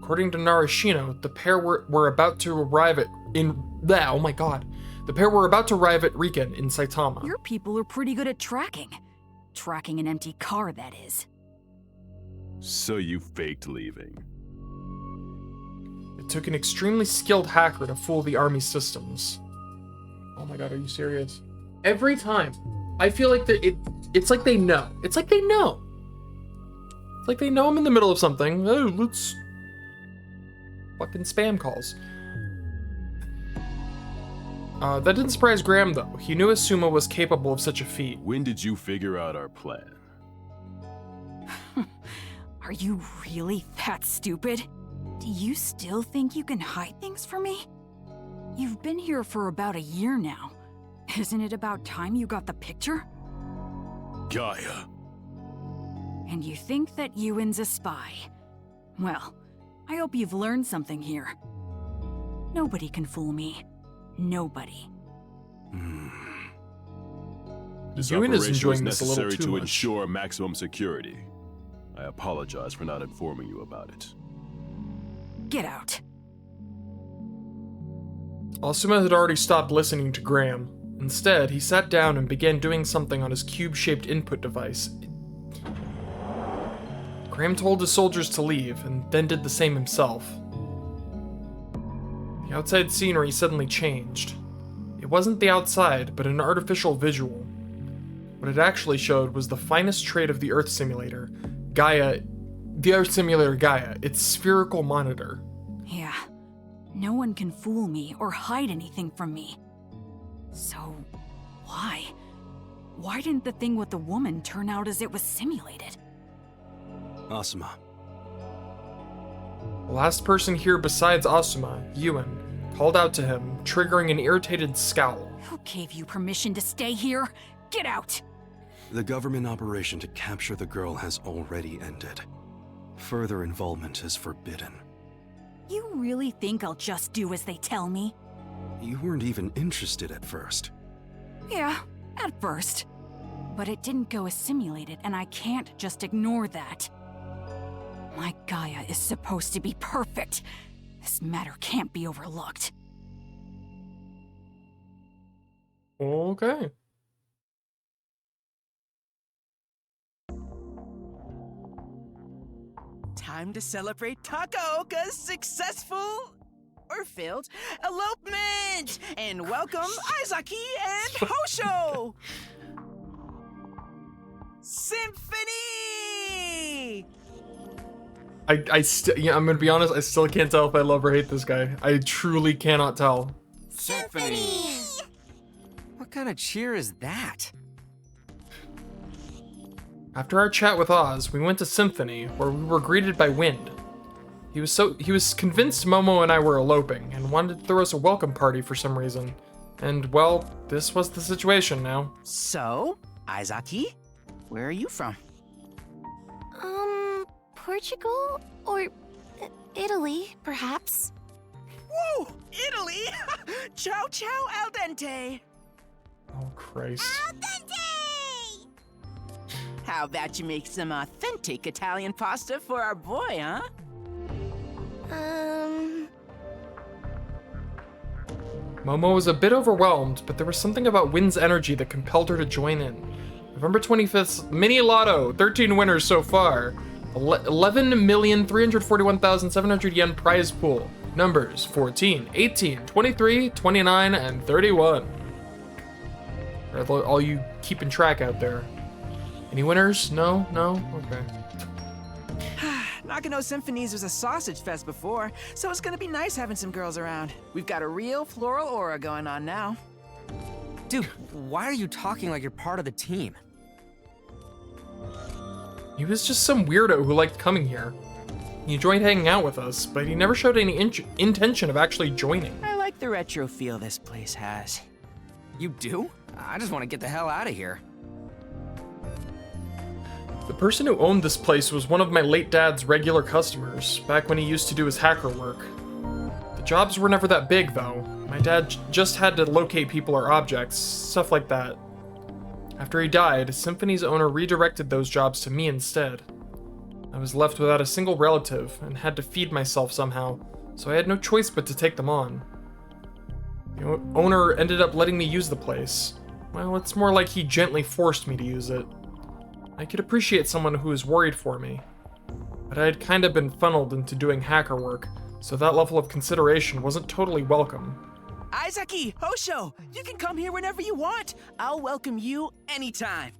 According to Narashino, the pair were about to arrive at the pair were about to arrive at Riken in Saitama. Your people are pretty good at tracking. Tracking an empty car, that is. So you faked leaving. It took an extremely skilled hacker to fool the army systems. Oh my god, are you serious? Every time, I feel like it's like they know. It's like they know. It's like they know I'm in the middle of something. Oh, let's... Fucking spam calls. That didn't surprise Graham, though. He knew Asuma was capable of such a feat. When did you figure out our plan? Are you really that stupid? Do you still think you can hide things from me? You've been here for about a year now. Isn't it about time you got the picture? Gaia. And you think that Ewan's a spy. Well, I hope you've learned something here. Nobody can fool me. Nobody. This Ewan is operation enjoying was this a little necessary too to much. ensure maximum security. I apologize for not informing you about it. Get out. Asuma had already stopped listening to Graham. Instead, he sat down and began doing something on his cube-shaped input device. Graham told his soldiers to leave, and then did the same himself. The outside scenery suddenly changed. It wasn't the outside, but an artificial visual. What it actually showed was the finest trait of the Earth simulator, Gaia, the Earth simulator Gaia, its spherical monitor. Yeah, no one can fool me or hide anything from me. So, why? Why didn't the thing with the woman turn out as it was simulated? Asuma. The last person here besides Asuma, Yuan, called out to him, triggering an irritated scowl. Who gave you permission to stay here? Get out! The government operation to capture the girl has already ended. Further involvement is forbidden. You really think I'll just do as they tell me? You weren't even interested at first. Yeah, at first. But it didn't go as simulated, and I can't just ignore that. My Gaia is supposed to be perfect. This matter can't be overlooked. Okay. Time to celebrate Takaoka's successful or failed elopement! And welcome Izaki and Hosho! Symphony! I'm gonna be honest, I still can't tell if I love or hate this guy. I truly cannot tell. Symphony! What kind of cheer is that? After our chat with Oz, we went to Symphony, where we were greeted by Wind. He was convinced Momo and I were eloping and wanted to throw us a welcome party for some reason. And well, this was the situation now. So, Aizaki, where are you from? Portugal? Or Italy, perhaps? Whoa! Italy! Ciao ciao al dente! Oh, Christ. Al dente! How about you make some authentic Italian pasta for our boy, huh? Momo was a bit overwhelmed, but there was something about Wynn's energy that compelled her to join in. November 25th's Mini Lotto, 13 winners so far. 11,341,700 yen prize pool. Numbers 14, 18, 23, 29, and 31. For all you keeping track out there. Any winners? No? No? Okay. Nakano Symphonies was a sausage fest before, so it's gonna be nice having some girls around. We've got a real floral aura going on now. Dude, why are you talking like you're part of the team? He was just some weirdo who liked coming here. He enjoyed hanging out with us, but he never showed any intention of actually joining. I like the retro feel this place has. You do? I just want to get the hell out of here. The person who owned this place was one of my late dad's regular customers, back when he used to do his hacker work. The jobs were never that big, though. My dad just had to locate people or objects, stuff like that. After he died, Symphony's owner redirected those jobs to me instead. I was left without a single relative and had to feed myself somehow, so I had no choice but to take them on. The owner ended up letting me use the place. Well, it's more like he gently forced me to use it. I could appreciate someone who was worried for me, but I had kind of been funneled into doing hacker work, so that level of consideration wasn't totally welcome. Aizaki, Hosho, you can come here whenever you want. I'll welcome you anytime.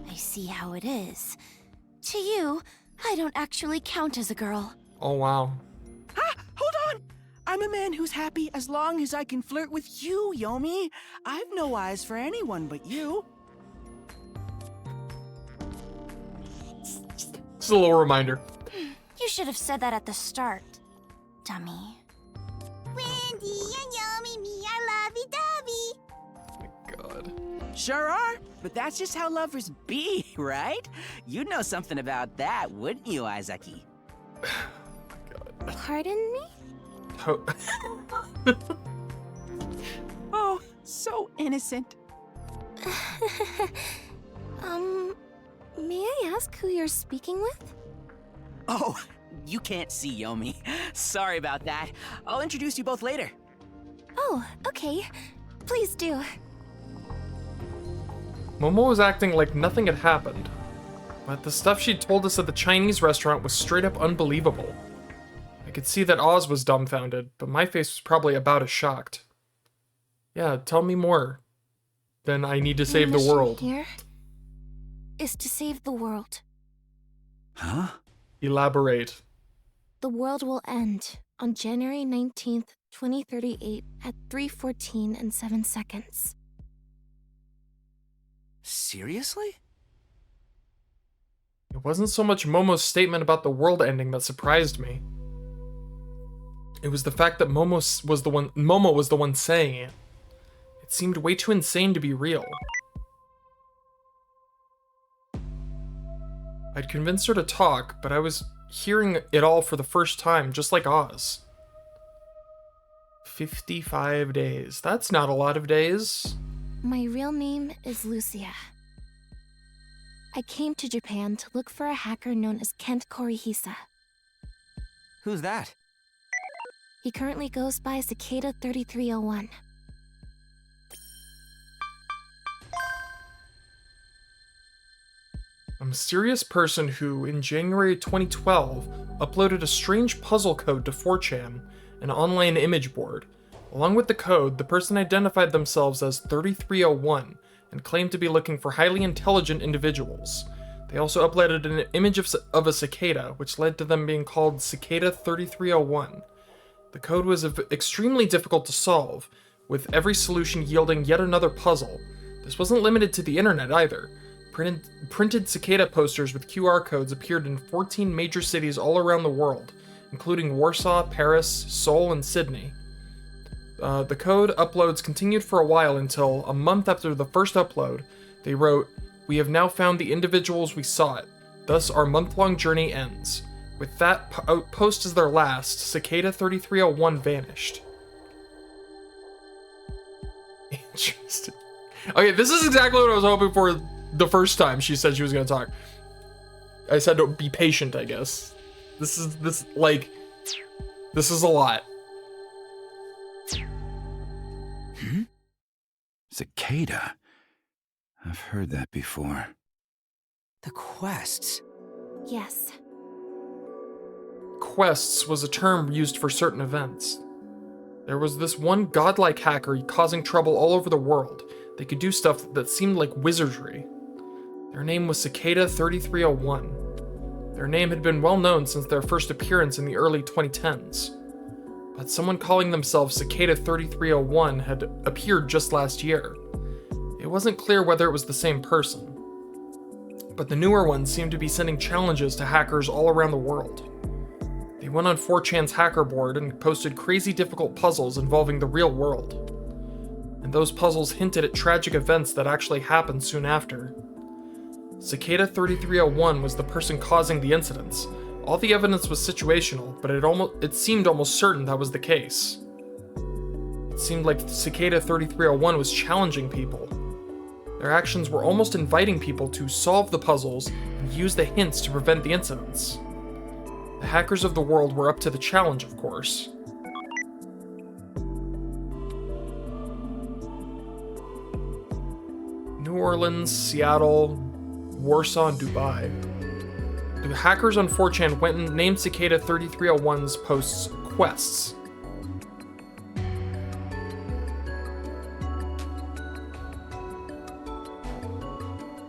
I see how it is. To you, I don't actually count as a girl. Oh, wow. Ah, hold on! I'm a man who's happy as long as I can flirt with you, Yomi. I've no eyes for anyone but you. Just a little reminder. You should have said that at the start, dummy. Wendy and Yomi me are lovey-dovey. Oh my god. Sure are, but that's just how lovers be, right? You'd know something about that, wouldn't you, Aizaki? Pardon me? Oh, so innocent. May I ask who you're speaking with? Oh, you can't see Yomi. Sorry about that. I'll introduce you both later. Oh, okay. Please do. Momo was acting like nothing had happened, but the stuff she'd told us at the Chinese restaurant was straight up unbelievable. I could see that Oz was dumbfounded, but my face was probably about as shocked. Yeah, tell me more. Then I need to save the world. Here is to save the world. Huh? Elaborate. The world will end on January 19th, 2038 at 3:14 and 7 seconds. Seriously? It wasn't so much Momo's statement about the world ending that surprised me. It was the fact that Momo was the one saying it. It seemed way too insane to be real. I'd convinced her to talk, but I was hearing it all for the first time, just like Oz. 55 days. That's not a lot of days. My real name is Lucia. I came to Japan to look for a hacker known as Kent Korihisa. Who's that? He currently goes by Cicada 3301. A mysterious person who, in January 2012, uploaded a strange puzzle code to 4chan, an online image board. Along with the code, the person identified themselves as 3301 and claimed to be looking for highly intelligent individuals. They also uploaded an image of a cicada, which led to them being called Cicada 3301. The code was extremely difficult to solve, with every solution yielding yet another puzzle. This wasn't limited to the internet either. Printed cicada posters with QR codes appeared in 14 major cities all around the world, including Warsaw, Paris, Seoul, and Sydney. The code uploads continued for a while until, a month after the first upload, they wrote, "We have now found the individuals we sought. Thus our month-long journey ends." With that post as their last, Cicada 3301 vanished. Interesting. Okay, this is exactly what I was hoping for the first time she said she was going to talk. I said to be patient, I guess. This is a lot. Cicada? I've heard that before. The quests? Yes. Quests was a term used for certain events. There was this one godlike hacker causing trouble all over the world. They could do stuff that seemed like wizardry. Their name was Cicada 3301. Their name had been well known since their first appearance in the early 2010s. But someone calling themselves Cicada 3301 had appeared just last year. It wasn't clear whether it was the same person. But the newer ones seemed to be sending challenges to hackers all around the world. They went on 4chan's hacker board and posted crazy difficult puzzles involving the real world. And those puzzles hinted at tragic events that actually happened soon after. Cicada 3301 was the person causing the incidents. All the evidence was situational, but it seemed almost certain that was the case. It seemed like Cicada 3301 was challenging people. Their actions were almost inviting people to solve the puzzles and use the hints to prevent the incidents. The hackers of the world were up to the challenge, of course. New Orleans, Seattle, Warsaw, and Dubai. The hackers on 4chan went and named Cicada 3301's posts quests.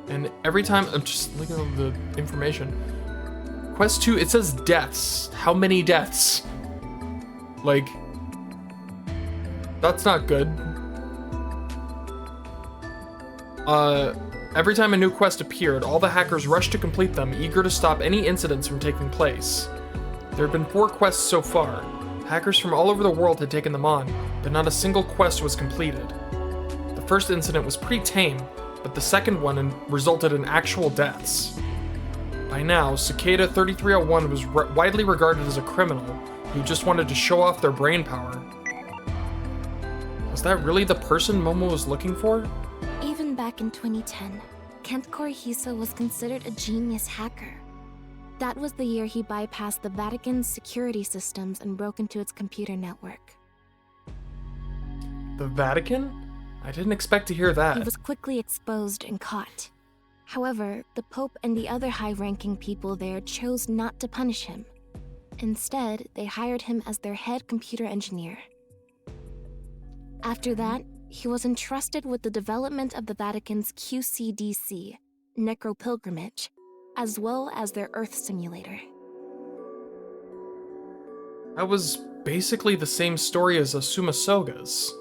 And every time, I'm just looking at the information. Quest 2, it says deaths. How many deaths? Like, that's not good. Every time a new quest appeared, all the hackers rushed to complete them, eager to stop any incidents from taking place. There had been 4 quests so far. Hackers from all over the world had taken them on, but not a single quest was completed. The first incident was pretty tame, but the second one resulted in actual deaths. By now, Cicada 3301 was widely regarded as a criminal who just wanted to show off their brain power. Was that really the person Momo was looking for? Even back in 2010, Kent Korihisa was considered a genius hacker. That was the year he bypassed the Vatican's security systems and broke into its computer network. The Vatican? I didn't expect to hear that. He was quickly exposed and caught. However, the Pope and the other high-ranking people there chose not to punish him. Instead, they hired him as their head computer engineer. After that, he was entrusted with the development of the Vatican's QCDC, Necropilgrimage, as well as their Earth simulator. That was basically the same story as Asuma Soga's.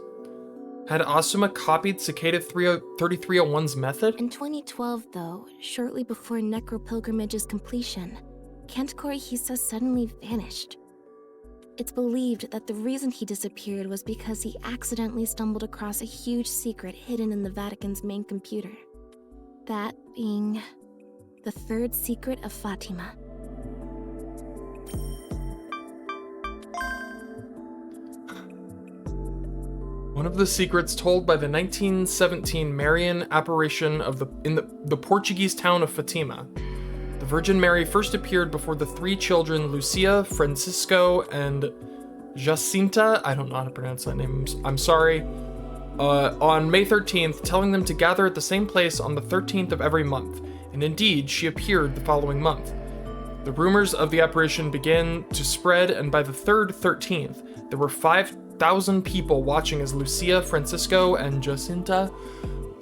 Had Asuma copied Cicada 3301's method? In 2012, though, shortly before Necropilgrimage's completion, Kent Korihisa suddenly vanished. It's believed that the reason he disappeared was because he accidentally stumbled across a huge secret hidden in the Vatican's main computer. That being the third secret of Fatima. One of the secrets told by the 1917 Marian apparition of the Portuguese town of Fatima. The Virgin Mary first appeared before the 3 children Lucia, Francisco, and Jacinta, I don't know how to pronounce that name, I'm sorry, on May 13th, telling them to gather at the same place on the 13th of every month, and indeed, she appeared the following month. The rumors of the apparition began to spread, and by the 13th, there were 5,000 people watching as Lucia, Francisco, and Jacinta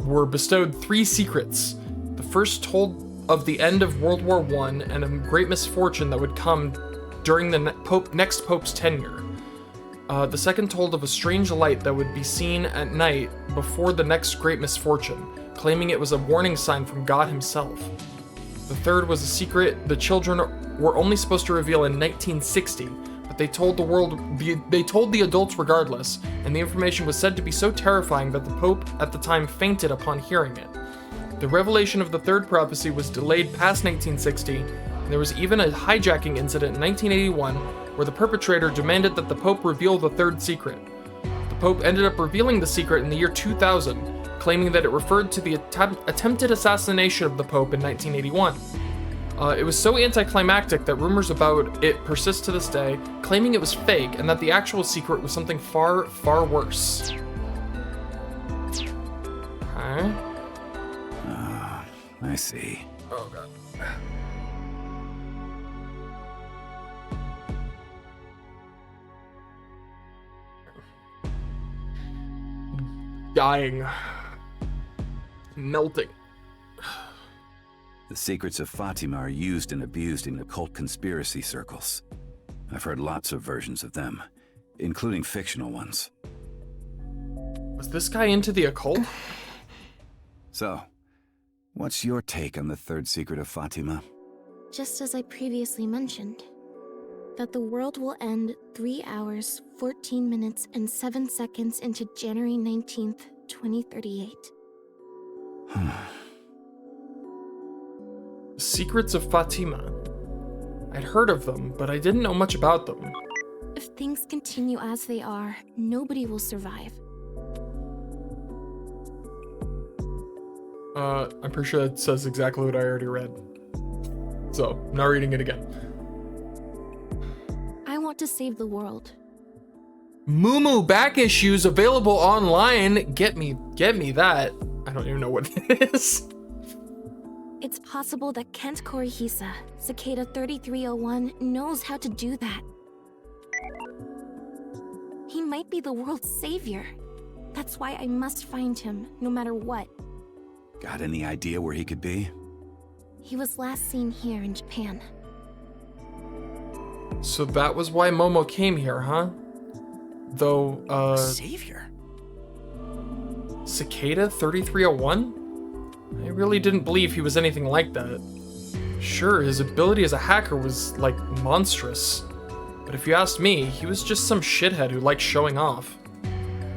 were bestowed 3 secrets. The first told of the end of World War I and a great misfortune that would come during the next Pope's tenure. The second told of a strange light that would be seen at night before the next great misfortune, claiming it was a warning sign from God himself. The third was a secret the children were only supposed to reveal in 1960, but they told the adults regardless, and the information was said to be so terrifying that the Pope at the time fainted upon hearing it. The revelation of the third prophecy was delayed past 1960, and there was even a hijacking incident in 1981 where the perpetrator demanded that the Pope reveal the third secret. The Pope ended up revealing the secret in the year 2000, claiming that it referred to the attempted assassination of the Pope in 1981. It was so anticlimactic that rumors about it persist to this day, claiming it was fake and that the actual secret was something far, far worse. Okay. I see. Oh god. Dying. Melting. The secrets of Fatima are used and abused in occult conspiracy circles. I've heard lots of versions of them, including fictional ones. Was this guy into the occult? So, what's your take on the third secret of Fatima? Just as I previously mentioned, that the world will end 3 hours, 14 minutes, and 7 seconds into January 19th, 2038. Secrets of Fatima. I'd heard of them, but I didn't know much about them. If things continue as they are, nobody will survive. I'm pretty sure that says exactly what I already read. So, I'm not reading it again. I want to save the world. Moo back issues available online. Get me that. I don't even know what it is. It's possible that Kent Korihisa, Cicada 3301, knows how to do that. He might be the world's savior. That's why I must find him, no matter what. Got any idea where he could be? He was last seen here in Japan. So that was why Momo came here, huh? Though, Savior? Cicada 3301? I really didn't believe he was anything like that. Sure, his ability as a hacker was, like, monstrous. But if you asked me, he was just some shithead who liked showing off.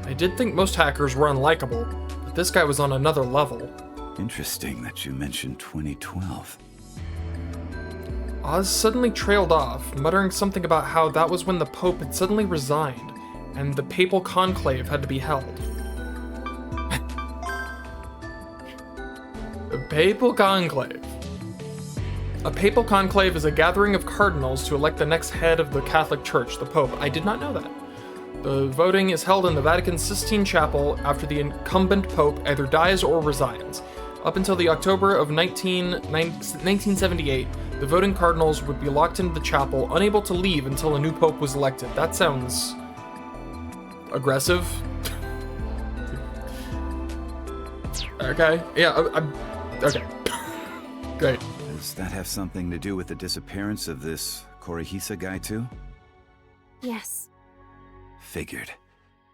I did think most hackers were unlikable, but this guy was on another level. Interesting that you mentioned 2012. Oz suddenly trailed off, muttering something about how that was when the Pope had suddenly resigned, and the papal conclave had to be held. The papal conclave. A papal conclave is a gathering of cardinals to elect the next head of the Catholic Church, the Pope. I did not know that. The voting is held in the Vatican Sistine Chapel after the incumbent Pope either dies or resigns. Up until the October of 1978, the voting cardinals would be locked into the chapel, unable to leave until a new Pope was elected. That sounds aggressive. Okay, yeah, okay. Great. Does that have something to do with the disappearance of this Korihisa guy too? Yes. Figured.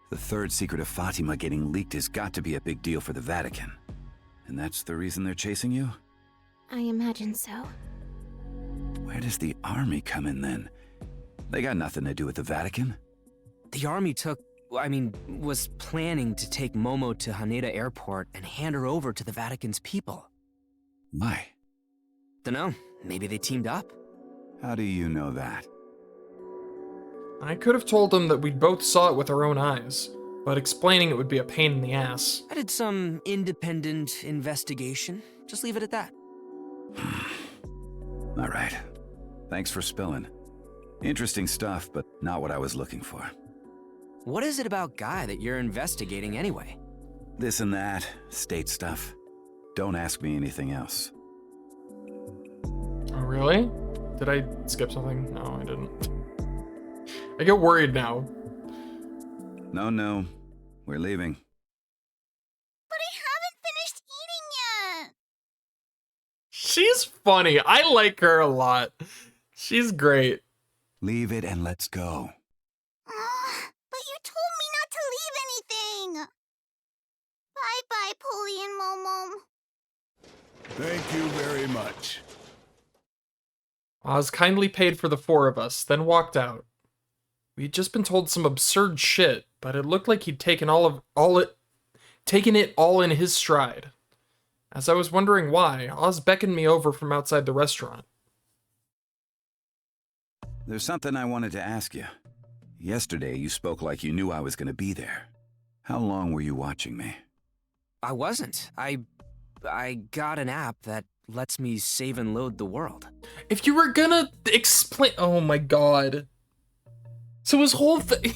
The third secret of Fatima getting leaked has got to be a big deal for the Vatican. And that's the reason they're chasing you? I imagine so. Where does the army come in then? They got nothing to do with the Vatican. The army was planning to take Momo to Haneda Airport and hand her over to the Vatican's people. Why? Dunno, maybe they teamed up. How do you know that? I could have told them that we'd both saw it with our own eyes, but explaining it would be a pain in the ass. I did some independent investigation. Just leave it at that. All right. Thanks for spilling. Interesting stuff, but not what I was looking for. What is it about Guy that you're investigating anyway? This and that, state stuff. Don't ask me anything else. Oh, really? Did I skip something? No, I didn't. I get worried now. No. We're leaving. But I haven't finished eating yet. She's funny. I like her a lot. She's great. Leave it and let's go. But everything. Bye-bye, Polly and Momom. Thank you very much. Oz kindly paid for the 4 of us, then walked out. We'd just been told some absurd shit, but it looked like he'd taken it all in his stride. As I was wondering why, Oz beckoned me over from outside the restaurant. There's something I wanted to ask you. Yesterday, you spoke like you knew I was going to be there. How long were you watching me? I wasn't. I got an app that lets me save and load the world. If you were gonna explain... Oh my god. So his whole thing...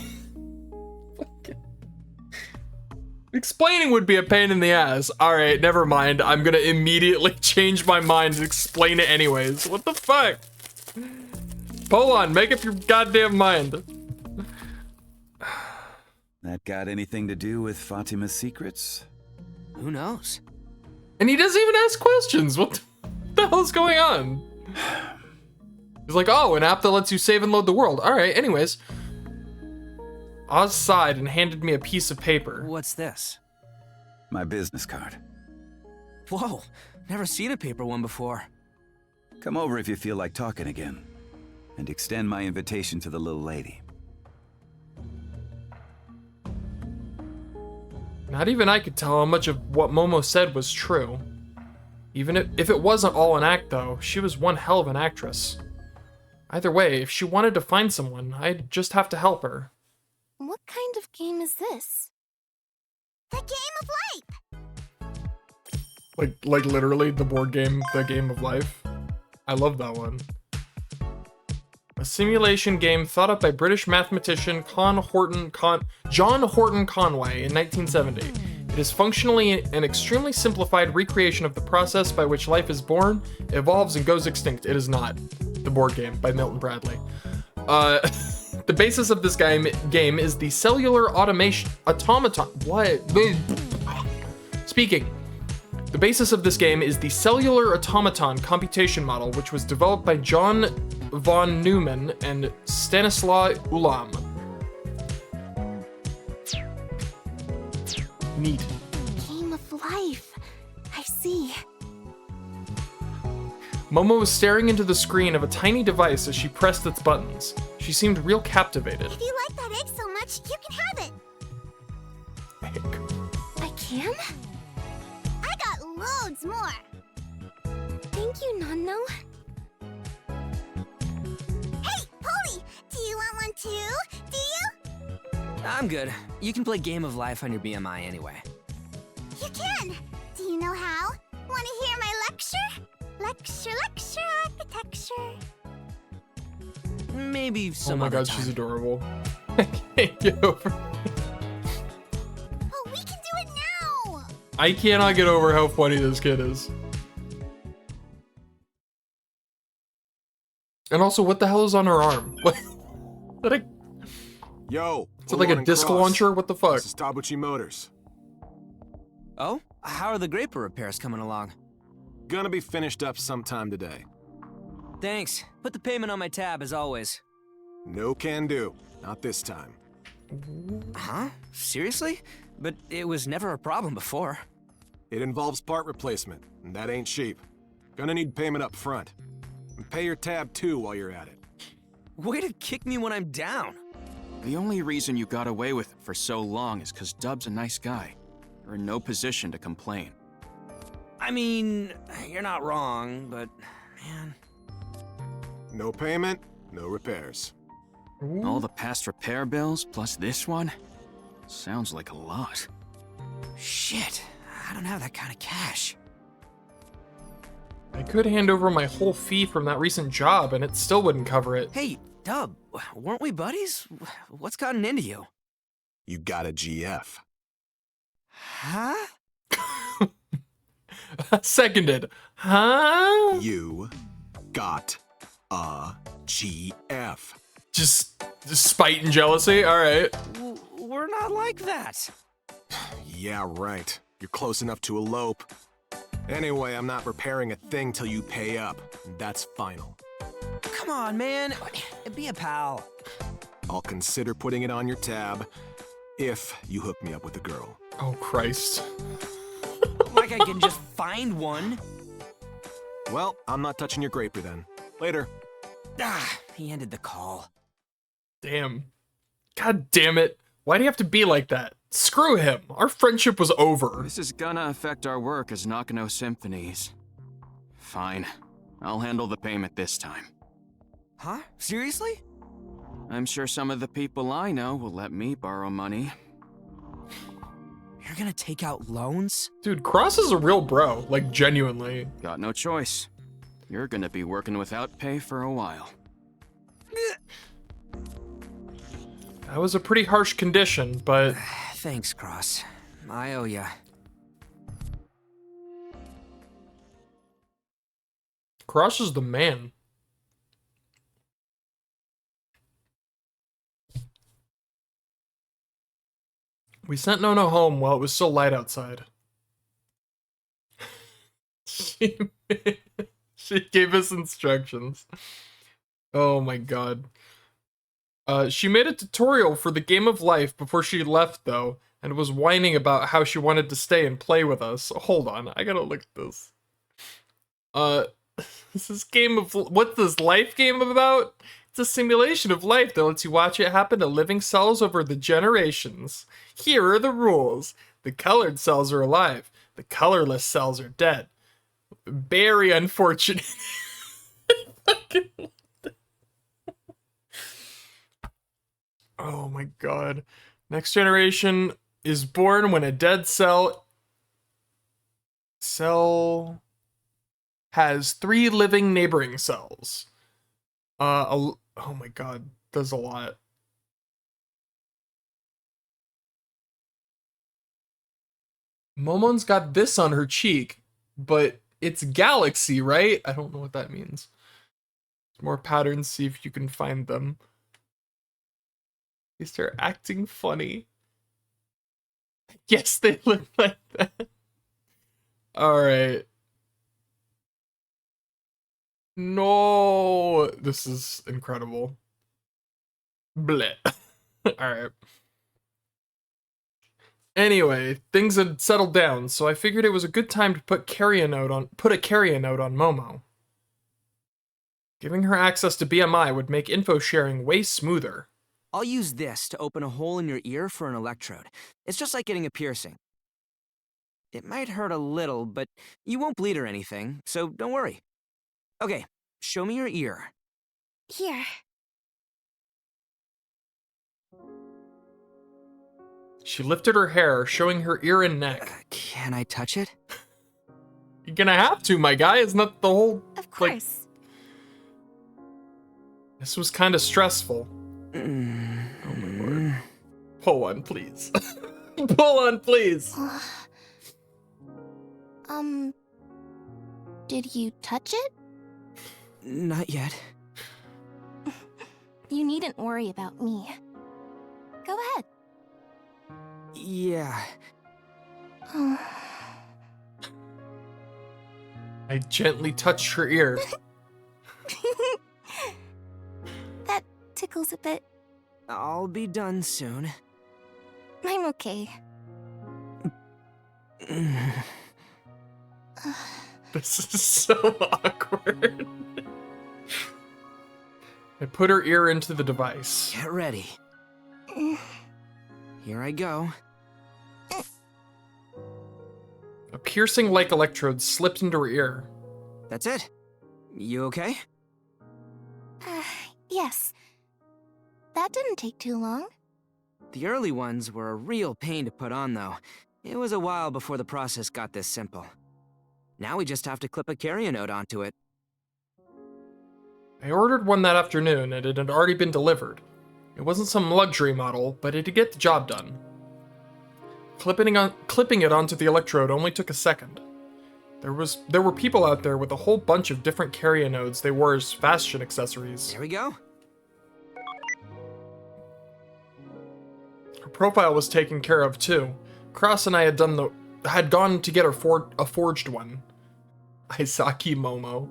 Explaining would be a pain in the ass. Alright, never mind. I'm gonna immediately change my mind and explain it anyways. What the fuck? Hold on, make up your goddamn mind. That got anything to do with Fatima's secrets? Who knows? And he doesn't even ask questions. What the hell is going on? He's like, oh, an app that lets you save and load the world. Alright, anyways. Oz sighed and handed me a piece of paper. What's this? My business card. Whoa, never seen a paper one before. Come over if you feel like talking again. And extend my invitation to the little lady. Not even I could tell how much of what Momo said was true. Even if it wasn't all an act, though, she was one hell of an actress. Either way, if she wanted to find someone, I'd just have to help her. What kind of game is this? The game of life! Like literally the board game, the game of life. I love that one. A simulation game thought up by British mathematician John Horton Conway in 1970. It is functionally an extremely simplified recreation of the process by which life is born, evolves, and goes extinct. It is not. The board game by Milton Bradley. The basis of this game is the cellular automaton. What? Speaking. The basis of this game is the cellular automaton computation model, which was developed by John von Neumann and Stanislaw Ulam. Neat. Game of life. I see. Momo was staring into the screen of a tiny device as she pressed its buttons. She seemed real captivated. If you like that egg so much, you can have it. I can? I got loads more. Thank you, Nonno. Hey, Polly, do you want one too? Do you? I'm good. You can play Game of Life on your BMI anyway. You can. Do you know how? Want to hear my lecture? Lecture, architecture. Maybe some Oh my other god, time. she's adorable. I can't get over. But we can do it now. I cannot get over how funny this kid is. And also, what the hell is on her arm? Like, Yo, is it like a disc launcher? What the fuck? This is Tabuchi Motors. Oh? How are the Graper repairs coming along? Gonna be finished up sometime today. Thanks. Put the payment on my tab as always. No can do. Not this time. Huh? Seriously? But it was never a problem before. It involves part replacement, and that ain't cheap. Gonna need payment up front. And pay your tab too while you're at it. Way to kick me when I'm down. The only reason you got away with it for so long is because Dub's a nice guy. You're in no position to complain. I mean, you're not wrong, but man. No payment, no repairs. All the past repair bills plus this one? Sounds like a lot. Shit, I don't have that kind of cash. I could hand over my whole fee from that recent job and it still wouldn't cover it. Hey, Dub, weren't we buddies? What's gotten into you? You got a GF. Huh? Seconded. Huh? You got a GF. Just spite and jealousy? Alright. We're not like that. Yeah, right. You're close enough to elope. Anyway, I'm not repairing a thing till you pay up. That's final. Come on, man. Be a pal. I'll consider putting it on your tab. If you hook me up with a girl. Oh, Christ. Like I can just find one. Well, I'm not touching your graper then. Later. Ah, he ended the call. Damn. God damn it. Why do you have to be like that? Screw him. Our friendship was over. This is gonna affect our work as Nakano Symphonies. Fine. I'll handle the payment this time. Huh? Seriously? I'm sure some of the people I know will let me borrow money. You're gonna take out loans? Dude, Cross is a real bro. Like, genuinely. Got no choice. You're gonna be working without pay for a while. That was a pretty harsh condition, but... Thanks, Cross. I owe ya. Cross is the man. We sent Nono home while it was still light outside. She gave us instructions. Oh my god. She made a tutorial for the game of life before she left, though, and was whining about how she wanted to stay and play with us. Hold on, I gotta look at this. This is game of... What's this life game about? It's a simulation of life that lets you watch it happen to living cells over the generations. Here are the rules. The colored cells are alive. The colorless cells are dead. Very unfortunate. Oh my god. Next generation is born when a dead cell has 3 living neighboring cells. Oh my god, there's a lot. Momon's got this on her cheek, but it's galaxy, right? I don't know what that means. More patterns, see if you can find them. They start acting funny. Yes, they look like that. Alright. No, this is incredible. Bleh. Alright. Anyway, things had settled down, so I figured it was a good time to put a carry-a note on Momo. Giving her access to BMI would make info sharing way smoother. I'll use this to open a hole in your ear for an electrode. It's just like getting a piercing. It might hurt a little, but you won't bleed or anything, so don't worry. Okay, show me your ear. Here. She lifted her hair, showing her ear and neck. Can I touch it? You're gonna have to, my guy. Isn't that the whole... Of course. This was kind of stressful. Oh my lord. Pull on, please. Pull on, please. Did you touch it? Not yet. You needn't worry about me. Go ahead. Yeah. I gently touched her ear. That tickles a bit. I'll be done soon. I'm okay. This is so awkward. I put her ear into the device. Get ready. Here I go. A piercing-like electrode slipped into her ear. That's it. You okay? Yes. That didn't take too long. The early ones were a real pain to put on, though. It was a while before the process got this simple. Now we just have to clip a carrier note onto it. I ordered one that afternoon, and it had already been delivered. It wasn't some luxury model, but it'd get the job done. Clipping it onto the electrode only took a second. There were people out there with a whole bunch of different carrier nodes they wore as fashion accessories. There we go. Her profile was taken care of too. Cross and I had gone to get her a forged one. Aisaki Momo.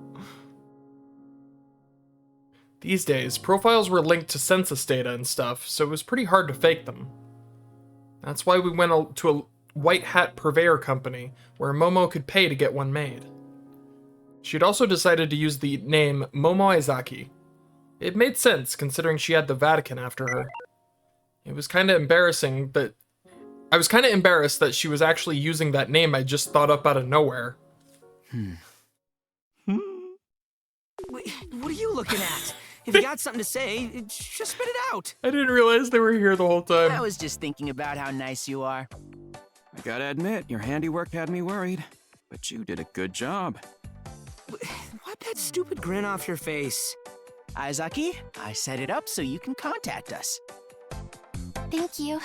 These days, profiles were linked to census data and stuff, so it was pretty hard to fake them. That's why we went to a white hat purveyor company, where Momo could pay to get one made. She'd also decided to use the name Momo Aizaki. It made sense, considering she had the Vatican after her. It was kind of embarrassing that... I was kind of embarrassed that she was actually using that name I just thought up out of nowhere. Wait, what are you looking at? If you got something to say, just spit it out. I didn't realize they were here the whole time. I was just thinking about how nice you are. I gotta admit, your handiwork had me worried. But you did a good job. Wipe that stupid grin off your face. Aizaki, I set it up so you can contact us. Thank you.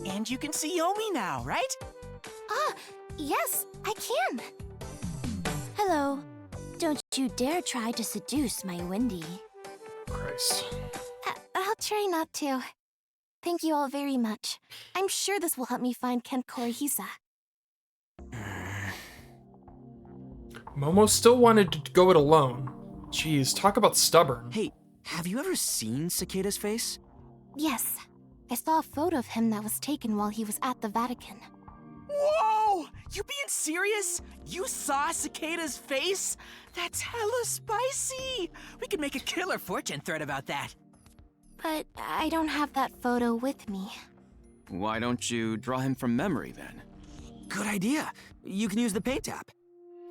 And you can see Yomi now, right? Ah, yes, I can. Hello. Don't you dare try to seduce my Wendy. Christ. I'll try not to. Thank you all very much. I'm sure this will help me find Kent Korihisa. Momo still wanted to go it alone. Jeez, talk about stubborn. Hey, have you ever seen Cicada's face? Yes. I saw a photo of him that was taken while he was at the Vatican. Whoa! You being serious? You saw Cicada's face? That's hella spicy! We could make a killer fortune thread about that. But I don't have that photo with me. Why don't you draw him from memory, then? Good idea. You can use the paint app.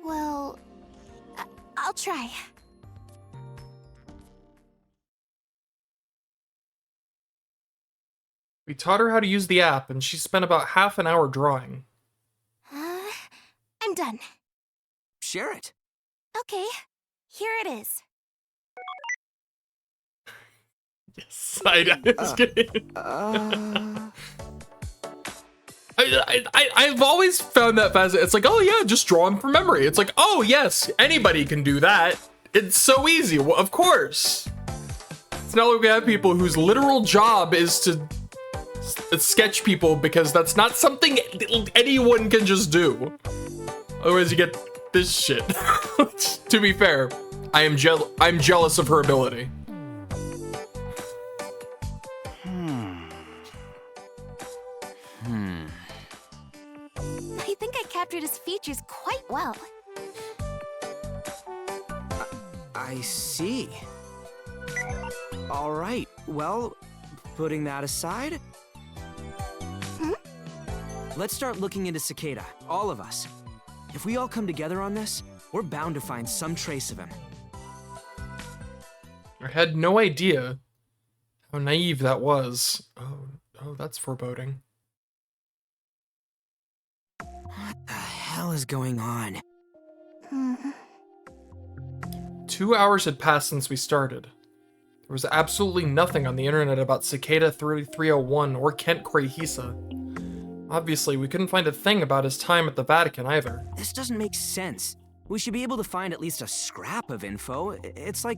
Well, I'll try. We taught her how to use the app, and she spent about half an hour drawing. I'm done. Share it. Okay, here it is. Yes, I was kidding. I've always found that fascinating. It's like, oh yeah, just draw them from memory. It's like, oh yes, anybody can do that. It's so easy. Well, of course. It's not like we have people whose literal job is to sketch people, because that's not something anyone can just do. Otherwise you get this shit. To be fair, I'm jealous of her ability. I think I captured his features quite well. I see. All right, well, putting that aside, let's start looking into Cicada, all of us. If we all come together on this, we're bound to find some trace of him. I had no idea how naive that was. Oh, that's foreboding. What the hell is going on? 2 hours had passed since we started. There was absolutely nothing on the internet about Cicada 3301 or Kent Korihisa. Obviously, we couldn't find a thing about his time at the Vatican either. This doesn't make sense. We should be able to find at least a scrap of info. It's like...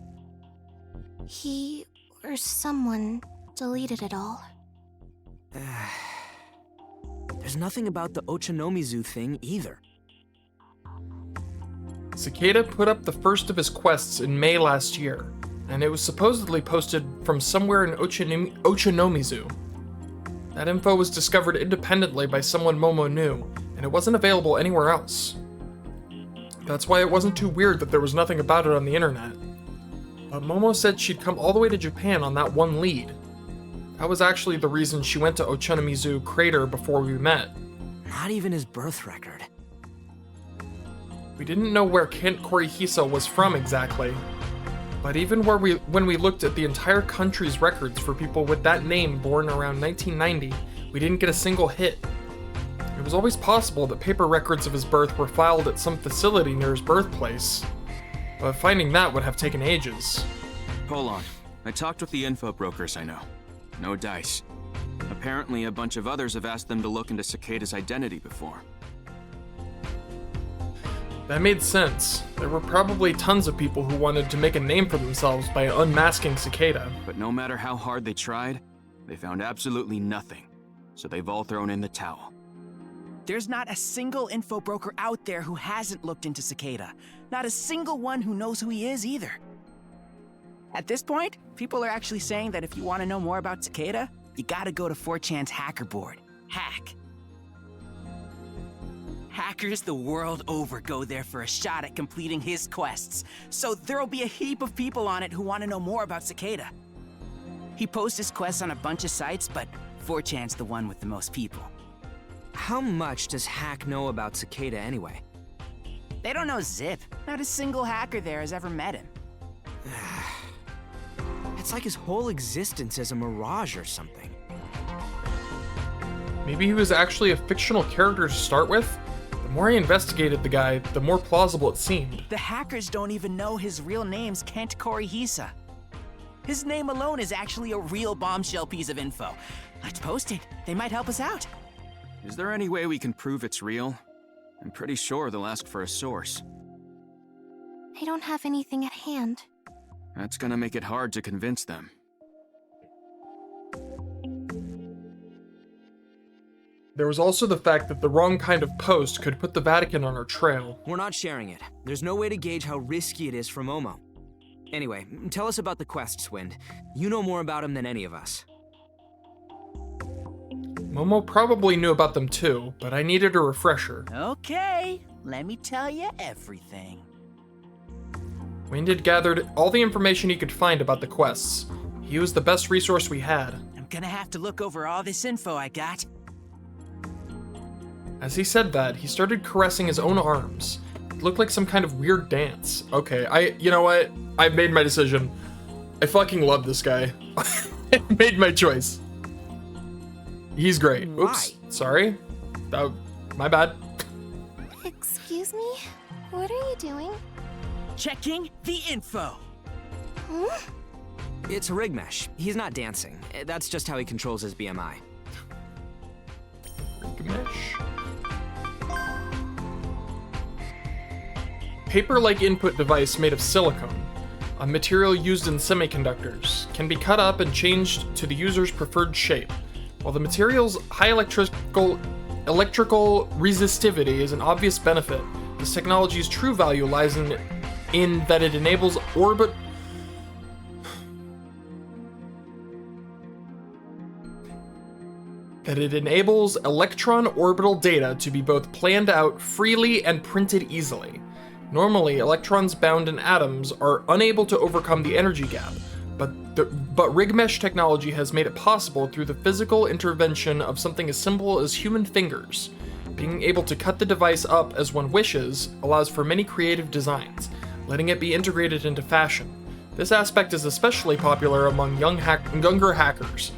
He or someone deleted it all. There's nothing about the Ochanomizu thing either. Cicada put up the first of his quests in May last year, and it was supposedly posted from somewhere in Ochanomizu. That info was discovered independently by someone Momo knew, and it wasn't available anywhere else. That's why it wasn't too weird that there was nothing about it on the internet. But Momo said she'd come all the way to Japan on that one lead. That was actually the reason she went to Ochanomizu Crater before we met. Not even his birth record. We didn't know where Kent Korihisa was from exactly, but even when we looked at the entire country's records for people with that name born around 1990, we didn't get a single hit. It was always possible that paper records of his birth were filed at some facility near his birthplace, but finding that would have taken ages. Hold on. I talked with the info brokers I know. No dice. Apparently a bunch of others have asked them to look into Cicada's identity before. That made sense. There were probably tons of people who wanted to make a name for themselves by unmasking Cicada. But no matter how hard they tried, they found absolutely nothing. So they've all thrown in the towel. There's not a single info broker out there who hasn't looked into Cicada. Not a single one who knows who he is either. At this point, people are actually saying that if you want to know more about Cicada, you gotta go to 4chan's hacker board. hack. Hackers the world over go there for a shot at completing his quests, so there'll be a heap of people on it who want to know more about Cicada. He posts his quests on a bunch of sites, but 4chan's the one with the most people. How much does Hack know about Cicada anyway? They don't know zip. Not a single hacker there has ever met him. It's like his whole existence is a mirage or something. Maybe he was actually a fictional character to start with? The more I investigated the guy, the more plausible it seemed. The hackers don't even know his real name's Kent Korihisa. His name alone is actually a real bombshell piece of info. Let's post it. They might help us out. Is there any way we can prove it's real? I'm pretty sure they'll ask for a source. I don't have anything at hand. That's gonna make it hard to convince them. There was also the fact that the wrong kind of post could put the Vatican on our trail. We're not sharing it. There's no way to gauge how risky it is for Momo. Anyway, tell us about the quests, Wind. You know more about them than any of us. Momo probably knew about them too, but I needed a refresher. Okay, let me tell you everything. Wind had gathered all the information he could find about the quests. He was the best resource we had. I'm gonna have to look over all this info I got. As he said that, he started caressing his own arms. It looked like some kind of weird dance. Okay, you know what? I've made my decision. I fucking love this guy. I made my choice. He's great. Why? Oops, sorry. Oh, my bad. Excuse me? What are you doing? Checking the info. It's a rig mesh. He's not dancing. That's just how he controls his BMI. Rig mesh. Paper-like input device made of silicone, a material used in semiconductors, can be cut up and changed to the user's preferred shape. While the material's high electrical resistivity is an obvious benefit, this technology's true value lies in that it enables electron orbital data to be both planned out freely and printed easily. Normally, electrons bound in atoms are unable to overcome the energy gap, but rig mesh technology has made it possible through the physical intervention of something as simple as human fingers. Being able to cut the device up as one wishes allows for many creative designs, letting it be integrated into fashion. This aspect is especially popular among younger hackers.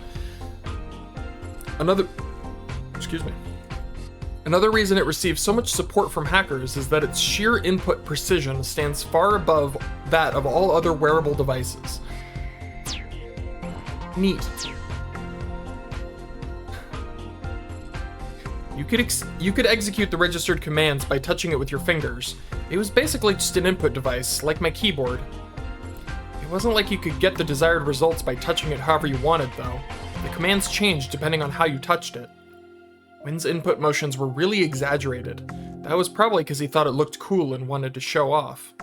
Another reason it receives so much support from hackers is that its sheer input precision stands far above that of all other wearable devices. Neat. You could execute the registered commands by touching it with your fingers. It was basically just an input device, like my keyboard. It wasn't like you could get the desired results by touching it however you wanted, though. The commands changed depending on how you touched it. Wind's input motions were really exaggerated. That was probably because he thought it looked cool and wanted to show off.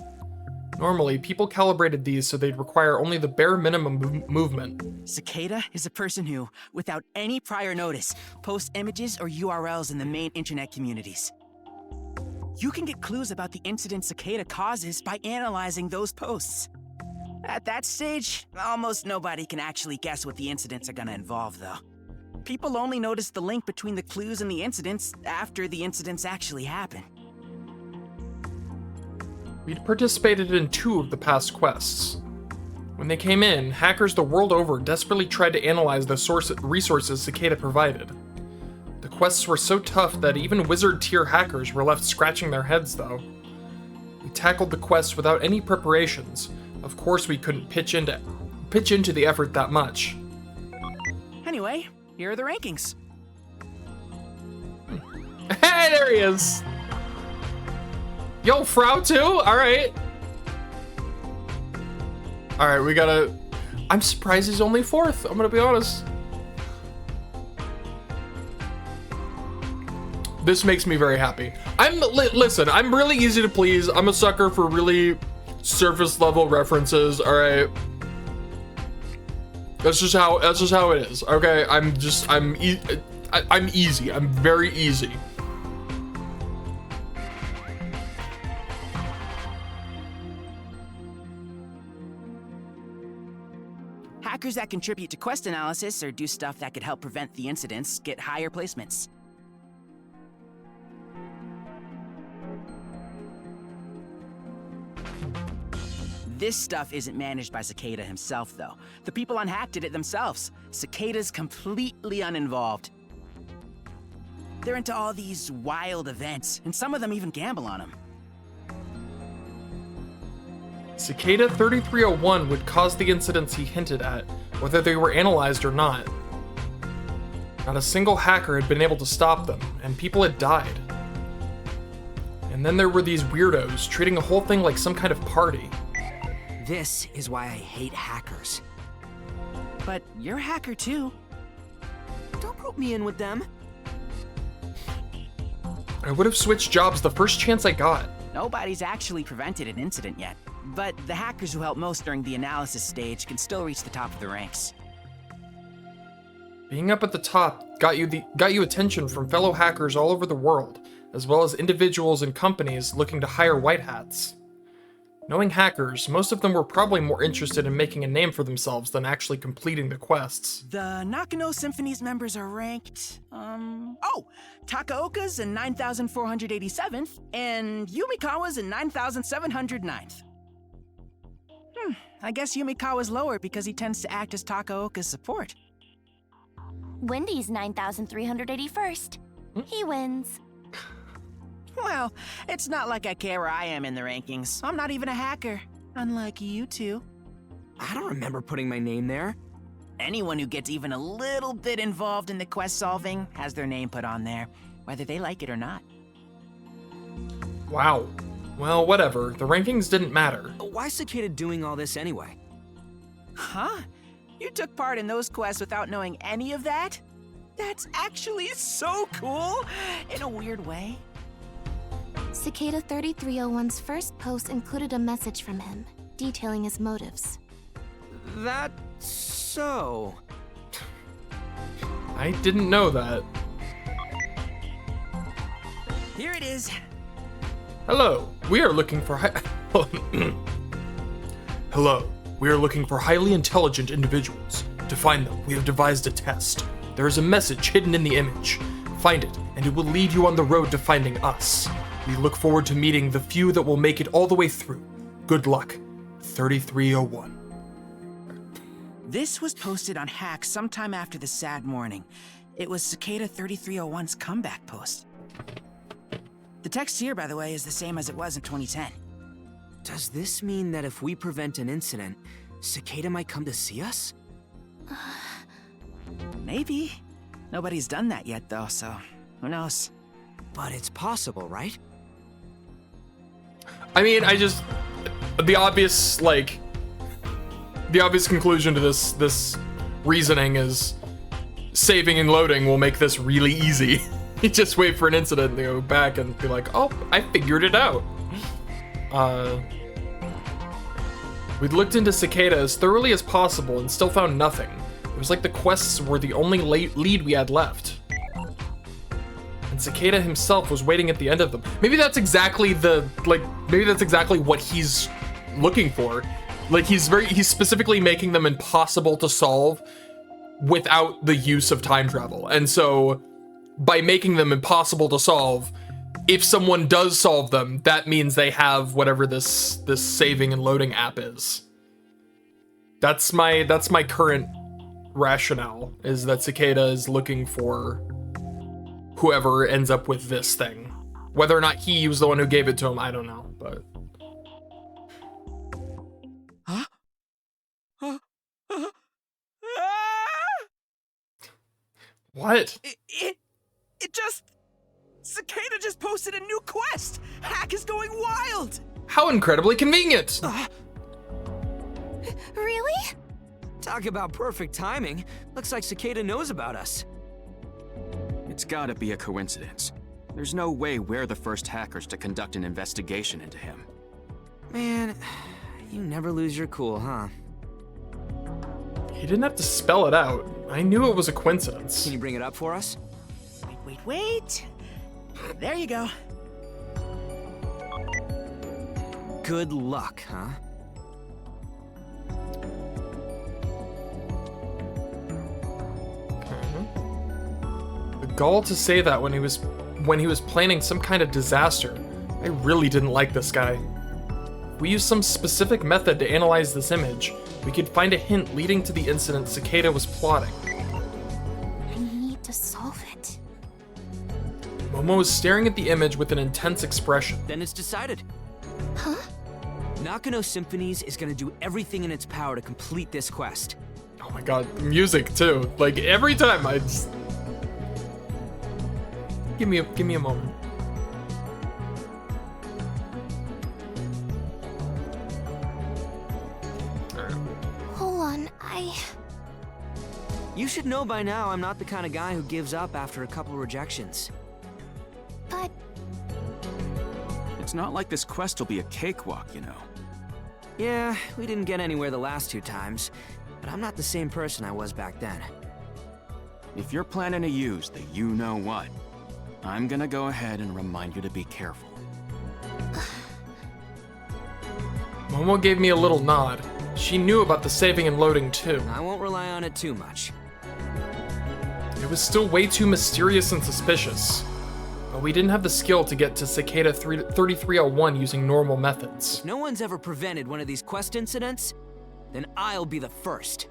Normally, people calibrated these so they'd require only the bare minimum movement. Cicada is a person who, without any prior notice, posts images or URLs in the main internet communities. You can get clues about the incident Cicada causes by analyzing those posts. At that stage, almost nobody can actually guess what the incidents are gonna involve, though. People only notice the link between the clues and the incidents after the incidents actually happen. We'd participated in 2 of the past quests. When they came in, hackers the world over desperately tried to analyze the resources Cicada provided. The quests were so tough that even wizard-tier hackers were left scratching their heads, though. We tackled the quests without any preparations. Of course we couldn't pitch into the effort that much. Anyway, here are the rankings. Hey, there he is! Yo, Frau too? Alright. Alright, we gotta... I'm surprised he's only 4th, I'm gonna be honest. This makes me very happy. Listen, I'm really easy to please. I'm a sucker for really surface level references, alright? That's just how it is, okay? I'm easy. I'm very easy. Hackers that contribute to quest analysis or do stuff that could help prevent the incidents get higher placements. This stuff isn't managed by Cicada himself, though. The people on Hack did it themselves. Cicada's completely uninvolved. They're into all these wild events, and some of them even gamble on them. Cicada 3301 would cause the incidents he hinted at, whether they were analyzed or not. Not a single hacker had been able to stop them, and people had died. And then there were these weirdos treating the whole thing like some kind of party. This is why I hate hackers. But you're a hacker too. Don't rope me in with them. I would have switched jobs the first chance I got. Nobody's actually prevented an incident yet, but the hackers who helped most during the analysis stage can still reach the top of the ranks. Being up at the top got you attention from fellow hackers all over the world, as well as individuals and companies looking to hire white hats. Knowing hackers, most of them were probably more interested in making a name for themselves than actually completing the quests. The Nakano Symphony's members are ranked, Takaoka's in 9,487th, and Yumikawa's in 9,709th. I guess Yumikawa's lower because he tends to act as Takaoka's support. Wendy's 9,381st. He wins. Well, it's not like I care where I am in the rankings. I'm not even a hacker, unlike you two. I don't remember putting my name there. Anyone who gets even a little bit involved in the quest solving has their name put on there, whether they like it or not. Wow. Well, whatever. The rankings didn't matter. Why's Cicada doing all this anyway? Huh? You took part in those quests without knowing any of that? That's actually so cool, in a weird way. Cicada 3301's first post included a message from him, detailing his motives. That's so... I didn't know that. Here it is. Hello, we are looking for Hello, we are looking for highly intelligent individuals. To find them, we have devised a test. There is a message hidden in the image. Find it, and it will lead you on the road to finding us. We look forward to meeting the few that will make it all the way through. Good luck, 3301. This was posted on Hack sometime after the sad morning. It was Cicada 3301's comeback post. The text here, by the way, is the same as it was in 2010. Does this mean that if we prevent an incident, Cicada might come to see us? Maybe. Nobody's done that yet, though, so who knows? But it's possible, right? I mean, the obvious conclusion to this reasoning is saving and loading will make this really easy. You just wait for an incident and go back and be like, oh, I figured it out. We'd looked into Cicada as thoroughly as possible and still found nothing. It was like the quests were the only lead we had left. And Cicada himself was waiting at the end of them. Maybe that's exactly what he's looking for. Like, he's specifically making them impossible to solve without the use of time travel. And so, by making them impossible to solve, if someone does solve them, that means they have whatever this saving and loading app is. That's my current rationale, is that Cicada is looking for whoever ends up with this thing. Whether or not he was the one who gave it to him, I don't know, but... What? It just... Cicada just posted a new quest! Hack is going wild! How incredibly convenient! Really? Talk about perfect timing. Looks like Cicada knows about us. It's gotta be a coincidence. There's no way we're the first hackers to conduct an investigation into him. Man, you never lose your cool, huh? He didn't have to spell it out. I knew it was a coincidence. Can you bring it up for us? wait. There you go. Good luck, huh? The gall to say that when he was planning some kind of disaster. I really didn't like this guy. If we use some specific method to analyze this image, we could find a hint leading to the incident Cicada was plotting. I need to solve it. Momo is staring at the image with an intense expression. Then it's decided. Huh? Nakano Symphonies is gonna do everything in its power to complete this quest. Oh my god, music too. Like every time I just... Give me a moment. Hold on, You should know by now I'm not the kind of guy who gives up after a couple rejections. But... It's not like this quest will be a cakewalk, you know. Yeah, we didn't get anywhere the last 2 times, but I'm not the same person I was back then. If you're planning to use the you-know-what, I'm gonna go ahead and remind you to be careful. Momo gave me a little nod. She knew about the saving and loading too. I won't rely on it too much. It was still way too mysterious and suspicious. But we didn't have the skill to get to Cicada 3301 using normal methods. If no one's ever prevented one of these quest incidents, then I'll be the first.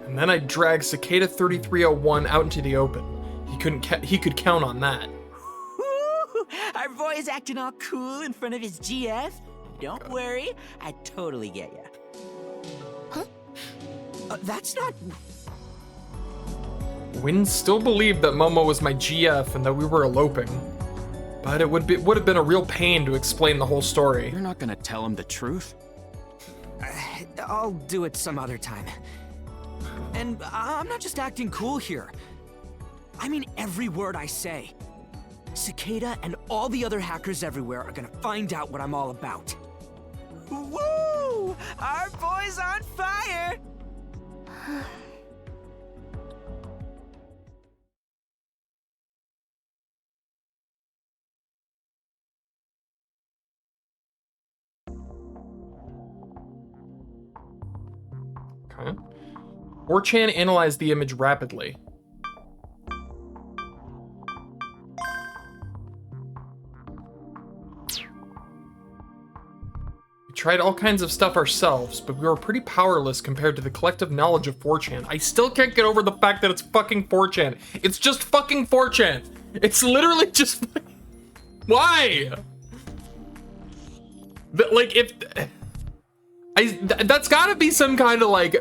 And then I dragged Cicada 3301 out into the open. He could count on that. Woo! Our boy's acting all cool in front of his GF. Don't worry, I totally get ya. Huh? That's not... Wynn still believed that Momo was my GF and that we were eloping. But it would have been a real pain to explain the whole story. You're not gonna tell him the truth? I'll do it some other time. And I'm not just acting cool here. I mean every word I say. Cicada and all the other hackers everywhere are gonna find out what I'm all about. Woo! Our boy's on fire! Okay. 4chan analyzed the image rapidly. We tried all kinds of stuff ourselves, but we were pretty powerless compared to the collective knowledge of 4chan. I still can't get over the fact that it's fucking 4chan. It's just fucking 4chan. It's literally just... Why? Like, if... That's gotta be some kind of, like,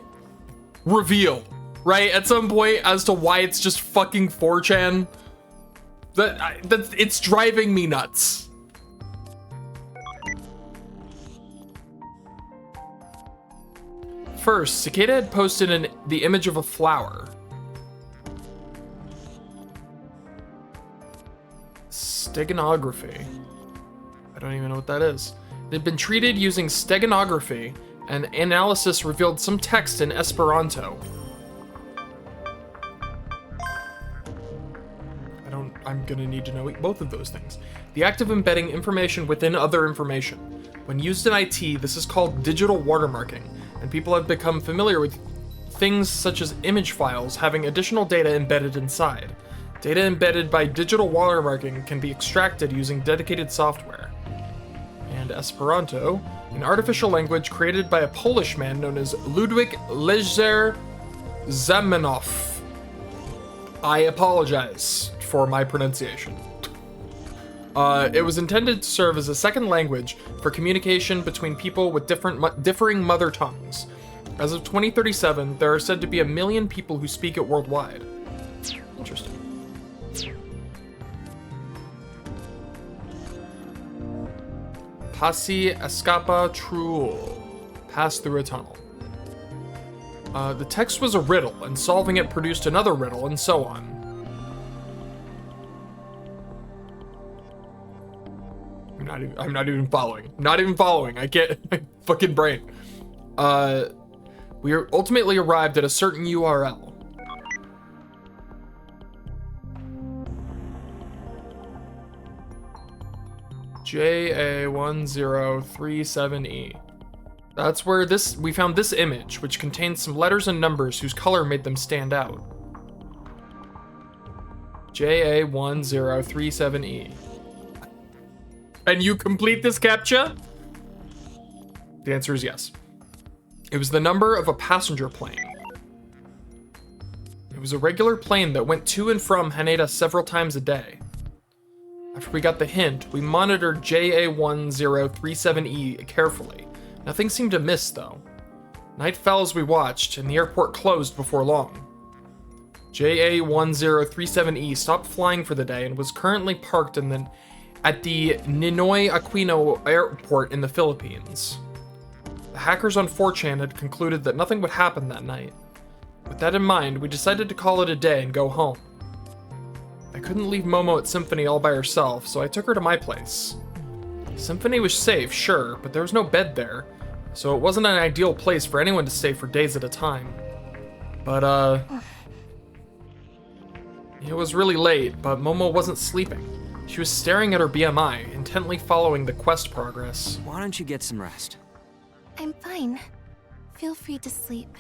reveal, right? At some point as to why it's just fucking 4chan. It's driving me nuts. First, Cicada had posted the image of a flower. Steganography. I don't even know what that is. It had been treated using steganography, and analysis revealed some text in Esperanto. I'm gonna need to know both of those things. The act of embedding information within other information. When used in IT, this is called digital watermarking, and people have become familiar with things such as image files having additional data embedded inside. Data embedded by digital watermarking can be extracted using dedicated software. And Esperanto, an artificial language created by a Polish man known as Ludwik Lezer Zamenhof. I apologize for my pronunciation. It was intended to serve as a second language for communication between people with differing mother tongues. As of 2037, there are said to be 1 million people who speak it worldwide. Interesting. Passi escapa trul. Pass through a tunnel. The text was a riddle, and solving it produced another riddle, and so on. I'm not even following. Not even following. I can't. My fucking brain. We ultimately arrived at a certain URL. JA1037E. That's where we found this image, which contains some letters and numbers whose color made them stand out. JA1037E. And you complete this CAPTCHA? The answer is yes. It was the number of a passenger plane. It was a regular plane that went to and from Haneda several times a day. After we got the hint, we monitored JA1037E carefully. Nothing seemed amiss, though. Night fell as we watched, and the airport closed before long. JA1037E stopped flying for the day and was currently parked at the Ninoy Aquino Airport in the Philippines. The hackers on 4chan had concluded that nothing would happen that night. With that in mind, we decided to call it a day and go home. I couldn't leave Momo at Symphony all by herself, so I took her to my place. Symphony was safe, sure, but there was no bed there, so it wasn't an ideal place for anyone to stay for days at a time. But, it was really late, but Momo wasn't sleeping. She was staring at her BMI, intently following the quest progress. Why don't you get some rest? I'm fine. Feel free to sleep.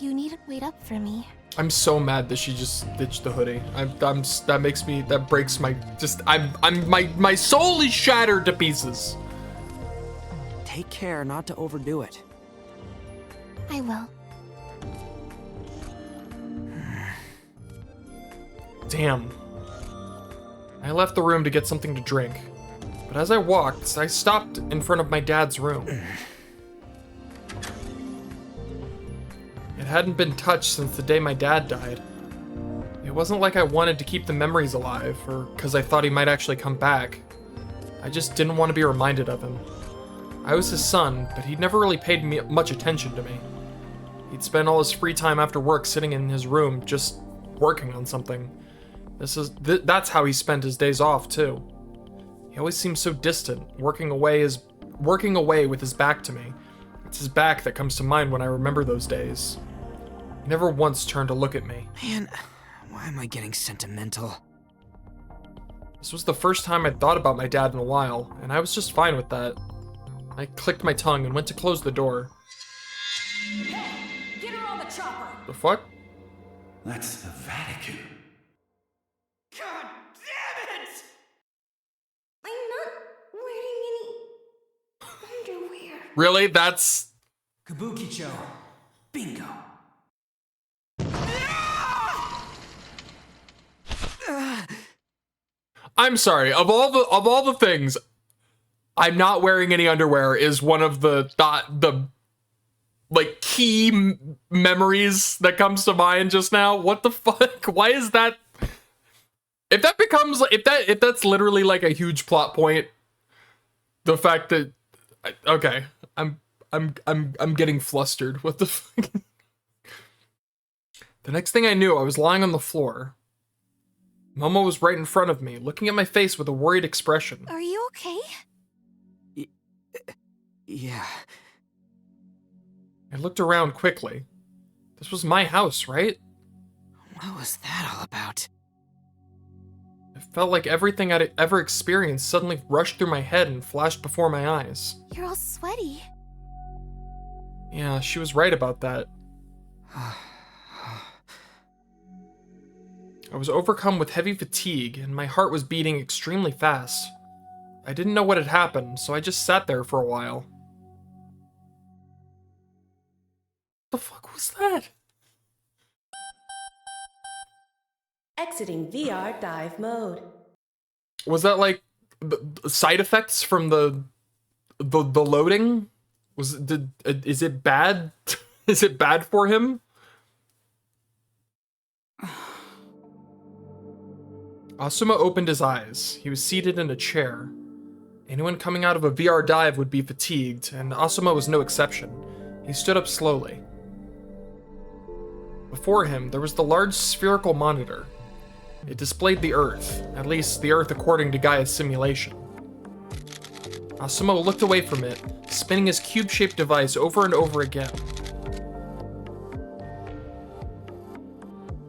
You needn't wait up for me. I'm so mad that she just ditched the hoodie. That breaks my, my soul is shattered to pieces. Take care not to overdo it. I will. Damn. I left the room to get something to drink, but as I walked, I stopped in front of my dad's room. It hadn't been touched since the day my dad died. It wasn't like I wanted to keep the memories alive, or because I thought he might actually come back. I just didn't want to be reminded of him. I was his son, but he'd never really paid much attention to me. He'd spend all his free time after work sitting in his room, just working on something. That's how he spent his days off, too. He always seemed so distant, working away with his back to me. It's his back that comes to mind when I remember those days. He never once turned to look at me. Man, why am I getting sentimental? This was the first time I'd thought about my dad in a while, and I was just fine with that. I clicked my tongue and went to close the door. Hey, get her on the chopper! The fuck? That's the Vatican. God damn it! I'm not wearing any underwear. Really? That's... Kabukicho. Bingo. I'm sorry. Of all the things, I'm not wearing any underwear is one of the like key memories that comes to mind just now. What the fuck? Why is that? If that's literally like a huge plot point, the fact that okay, I'm getting flustered. What the fuck? The next thing I knew, I was lying on the floor. Momo was right in front of me, looking at my face with a worried expression. Are you okay? Yeah. I looked around quickly. This was my house, right? What was that all about? It felt like everything I'd ever experienced suddenly rushed through my head and flashed before my eyes. You're all sweaty. Yeah, she was right about that. I was overcome with heavy fatigue, and my heart was beating extremely fast. I didn't know what had happened, so I just sat there for a while. What the fuck was that? Exiting VR dive mode. Was that like the side effects from the loading? Is it bad? Is it bad for him? Asuma opened his eyes. He was seated in a chair. Anyone coming out of a VR dive would be fatigued, and Asuma was no exception. He stood up slowly. Before him, there was the large spherical monitor. It displayed the Earth, at least the Earth according to Gaia's simulation. Asuma looked away from it, spinning his cube-shaped device over and over again.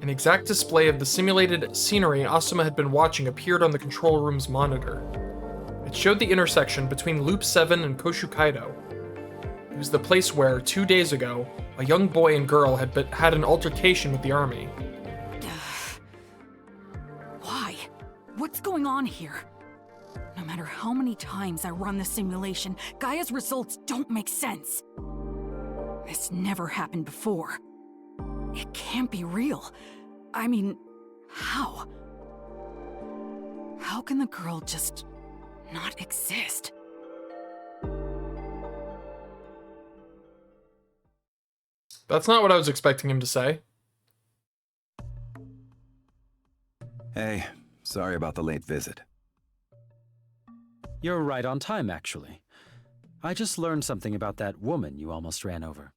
An exact display of the simulated scenery Asuma had been watching appeared on the control room's monitor. It It showed the intersection between Loop 7 and Koshukaido. It was the place where, 2 days ago, a young boy and girl had an altercation with the army. Why? What's going on here? No matter how many times I run the simulation, Gaia's results don't make sense. This never happened before. It can't be real. I mean, how? How can the girl just not exist? That's not what I was expecting him to say. Hey, sorry about the late visit. You're right on time, actually. I just learned something about that woman you almost ran over.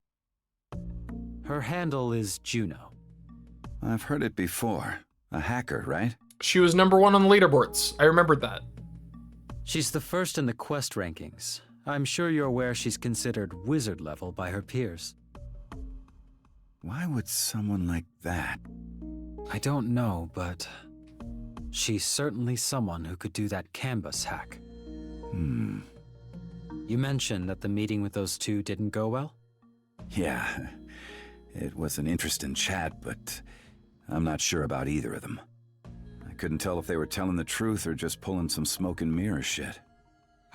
Her handle is Juno. I've heard it before. A hacker, right? She was #1 on the leaderboards. I remembered that. She's the first in the quest rankings. I'm sure you're aware she's considered wizard level by her peers. Why would someone like that? I don't know, but she's certainly someone who could do that canvas hack. You mentioned that the meeting with those two didn't go well? Yeah, it was an interesting chat, but I'm not sure about either of them. I couldn't tell if they were telling the truth or just pulling some smoke and mirror shit.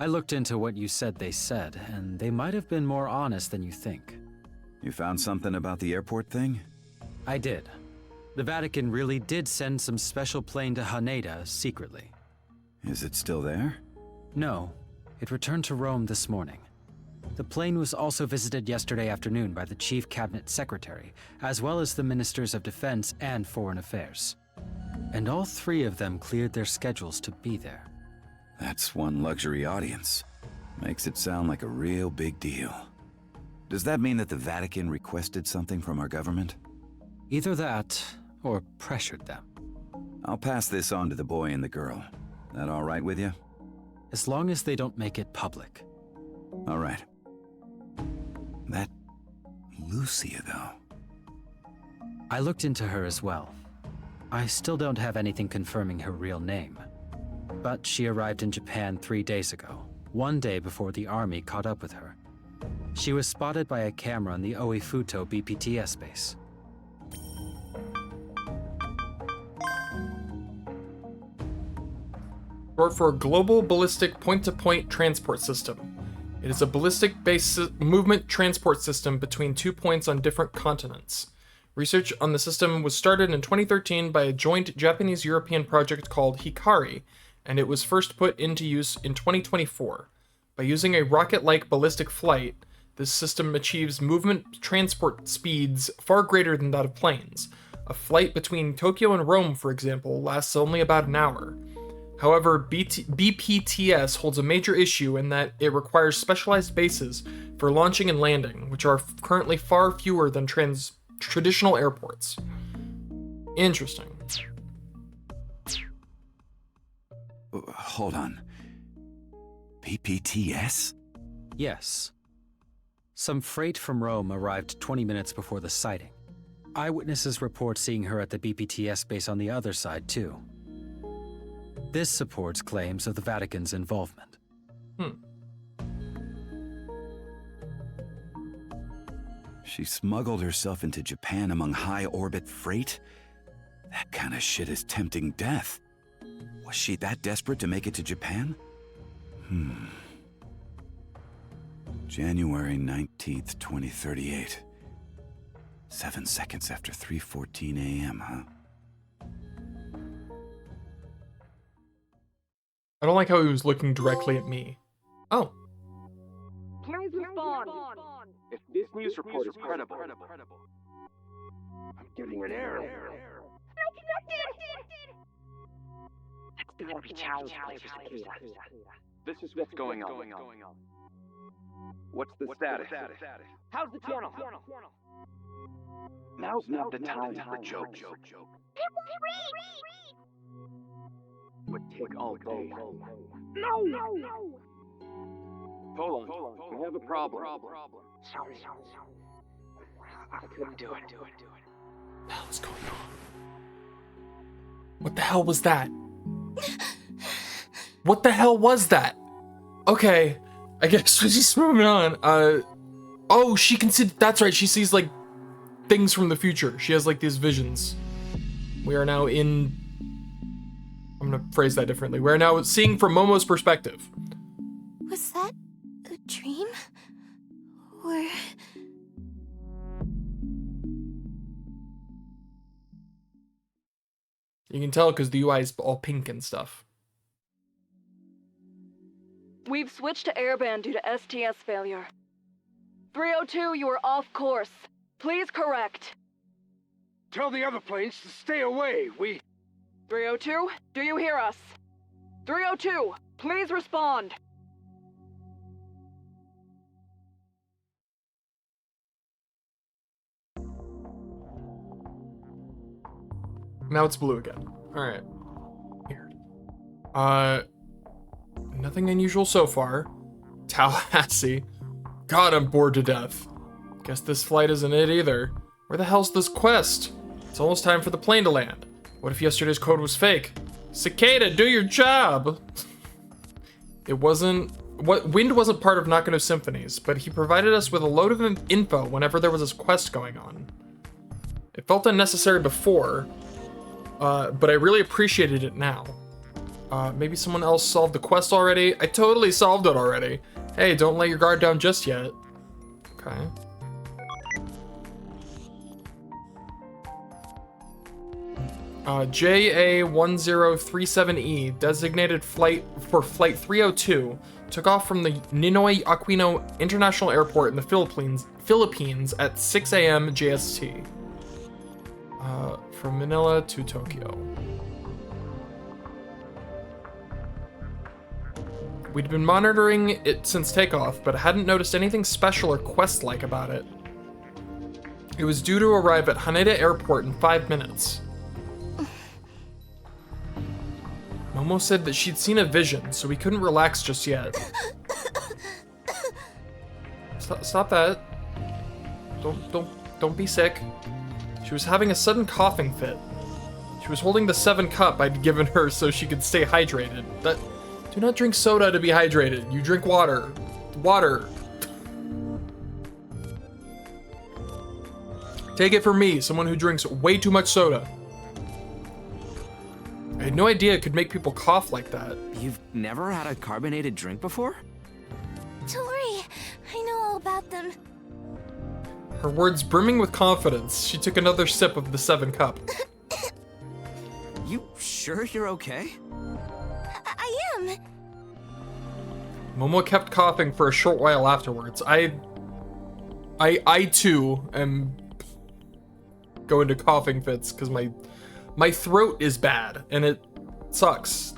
I looked into what you said they said, and they might have been more honest than you think. You found something about the airport thing? I did. The Vatican really did send some special plane to Haneda secretly. Is it still there? No. It returned to Rome this morning. The plane was also visited yesterday afternoon by the Chief Cabinet Secretary, as well as the Ministers of Defense and Foreign Affairs. And all three of them cleared their schedules to be there. That's one luxury audience. Makes it sound like a real big deal. Does that mean that the Vatican requested something from our government? Either that, or pressured them. I'll pass this on to the boy and the girl. That all right with you? As long as they don't make it public. All right. That Lucia, though. I looked into her as well. I still don't have anything confirming her real name. But she arrived in Japan 3 days ago, 1 day before the army caught up with her. She was spotted by a camera on the Oifuto BPTS base. Short for a Global Ballistic Point-to-Point Transport System. It is a ballistic-based movement transport system between 2 points on different continents. Research on the system was started in 2013 by a joint Japanese-European project called Hikari, and it was first put into use in 2024. By using a rocket-like ballistic flight, this system achieves movement transport speeds far greater than that of planes. A flight between Tokyo and Rome, for example, lasts only about an hour. However, BPTS holds a major issue in that it requires specialized bases for launching and landing, which are currently far fewer than traditional airports. Interesting. Hold on. BPTS? Yes. Some freight from Rome arrived 20 minutes before the sighting. Eyewitnesses report seeing her at the BPTS base on the other side, too. This supports claims of the Vatican's involvement. She smuggled herself into Japan among high-orbit freight? That kind of shit is tempting death. Was she that desperate to make it to Japan? January 19th, 2038. 7 seconds after 3:14 a.m., huh? I don't like how he was looking directly at me. Oh. Please respond. If this news report is credible. I'm getting an error. I connected! That's gotta be Chow's place for Cicada. This is what's going on. What's the status? How's the channel? Now's not the time for jokes. Would take all day. No! Hold on. We have a problem. Sorry. I couldn't do it. What the hell is going on? What the hell was that? What the hell was that? Okay, I guess we're just moving on. Oh, she can see, that's right, she sees like things from the future. She has like these visions. We are now in, I'm gonna phrase that differently. We're now seeing from Momo's perspective. Was that a dream? Or... You can tell because the UI is all pink and stuff. We've switched to airband due to STS failure. 302, you are off course. Please correct. Tell the other planes to stay away. 302, do you hear us? 302, please respond. Now it's blue again. Alright. Weird. Nothing unusual so far. Tallahassee. God, I'm bored to death. Guess this flight isn't it either. Where the hell's this quest? It's almost time for the plane to land. What if yesterday's code was fake? Cicada, do your job! Wind wasn't part of Nakano's symphonies, but he provided us with a load of info whenever there was this quest going on. It felt unnecessary before, but I really appreciated it now. Maybe someone else solved the quest already? I totally solved it already. Hey, don't let your guard down just yet. Okay. JA1037E, designated flight for Flight 302, took off from the Ninoy Aquino International Airport in the Philippines at 6 a.m. JST. From Manila to Tokyo. We'd been monitoring it since takeoff, but hadn't noticed anything special or quest-like about it. It was due to arrive at Haneda Airport in 5 minutes. Momo said that she'd seen a vision, so we couldn't relax just yet. Stop that. Don't be sick. She was having a sudden coughing fit. She was holding the 7 cup I'd given her so she could stay hydrated. Do not drink soda to be hydrated. You drink water. Water. Take it from me, someone who drinks way too much soda. I had no idea it could make people cough like that. You've never had a carbonated drink before? Don't worry, I know all about them. Her words brimming with confidence, she took another sip of the 7 cup. You sure you're okay? I am. Momo kept coughing for a short while afterwards. I too am going to coughing fits because my throat is bad and it sucks.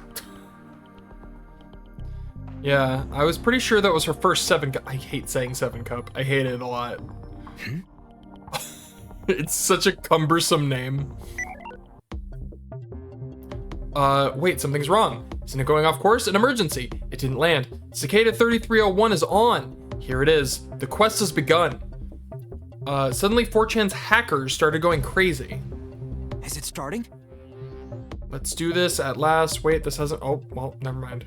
Yeah, I was pretty sure that was her first 7 cup. I hate saying 7 cup. I hate it a lot. It's such a cumbersome name. Wait, something's wrong. Isn't it going off course? An emergency. It didn't land. Cicada 3301 is on. Here it is. The quest has begun. Suddenly 4chan's hackers started going crazy. Is it starting? Let's do this at last. Wait, this hasn't, oh, well, never mind.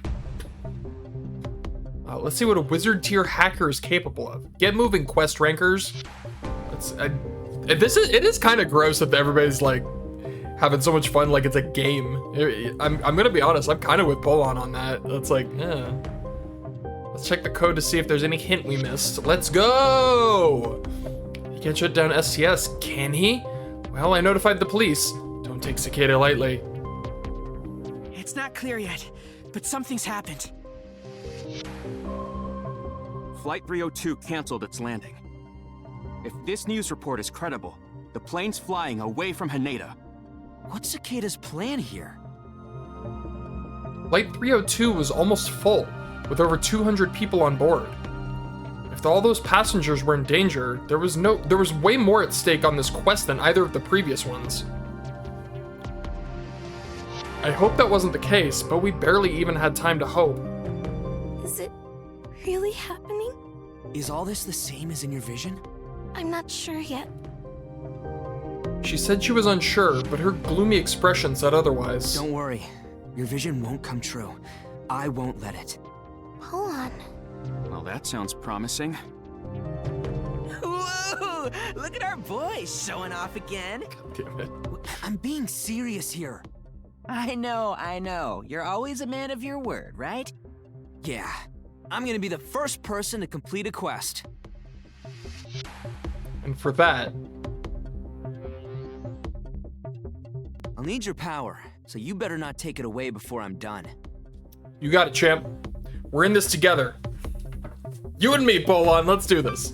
Let's see what a wizard tier hacker is capable of. Get moving, quest rankers. It is kind of gross that everybody's like having so much fun like it's a game. I'm gonna be honest, I'm kind of with Polon on that. It's like, yeah. Let's check the code to see if there's any hint we missed. Let's go! He can't shut down STS, can he? Well, I notified the police. Don't take Cicada lightly. It's not clear yet, but something's happened. Flight 302 canceled its landing. If this news report is credible, the plane's flying away from Haneda. What's Cicada's plan here? Flight 302 was almost full, with over 200 people on board. If all those passengers were in danger, there was way more at stake on this quest than either of the previous ones. I hope that wasn't the case, but we barely even had time to hope. Is it really happening? Is all this the same as in your vision? I'm not sure yet. She said she was unsure, but her gloomy expression said otherwise. Don't worry. Your vision won't come true. I won't let it. Hold on. Well, that sounds promising. Whoa! Look at our boy showing off again. Damn it. I'm being serious here. I know. You're always a man of your word, right? Yeah, I'm gonna be the first person to complete a quest. And for that, I'll need your power, so you better not take it away before I'm done. you got it, champ. We're in this together. You and me, Polon, let's do this.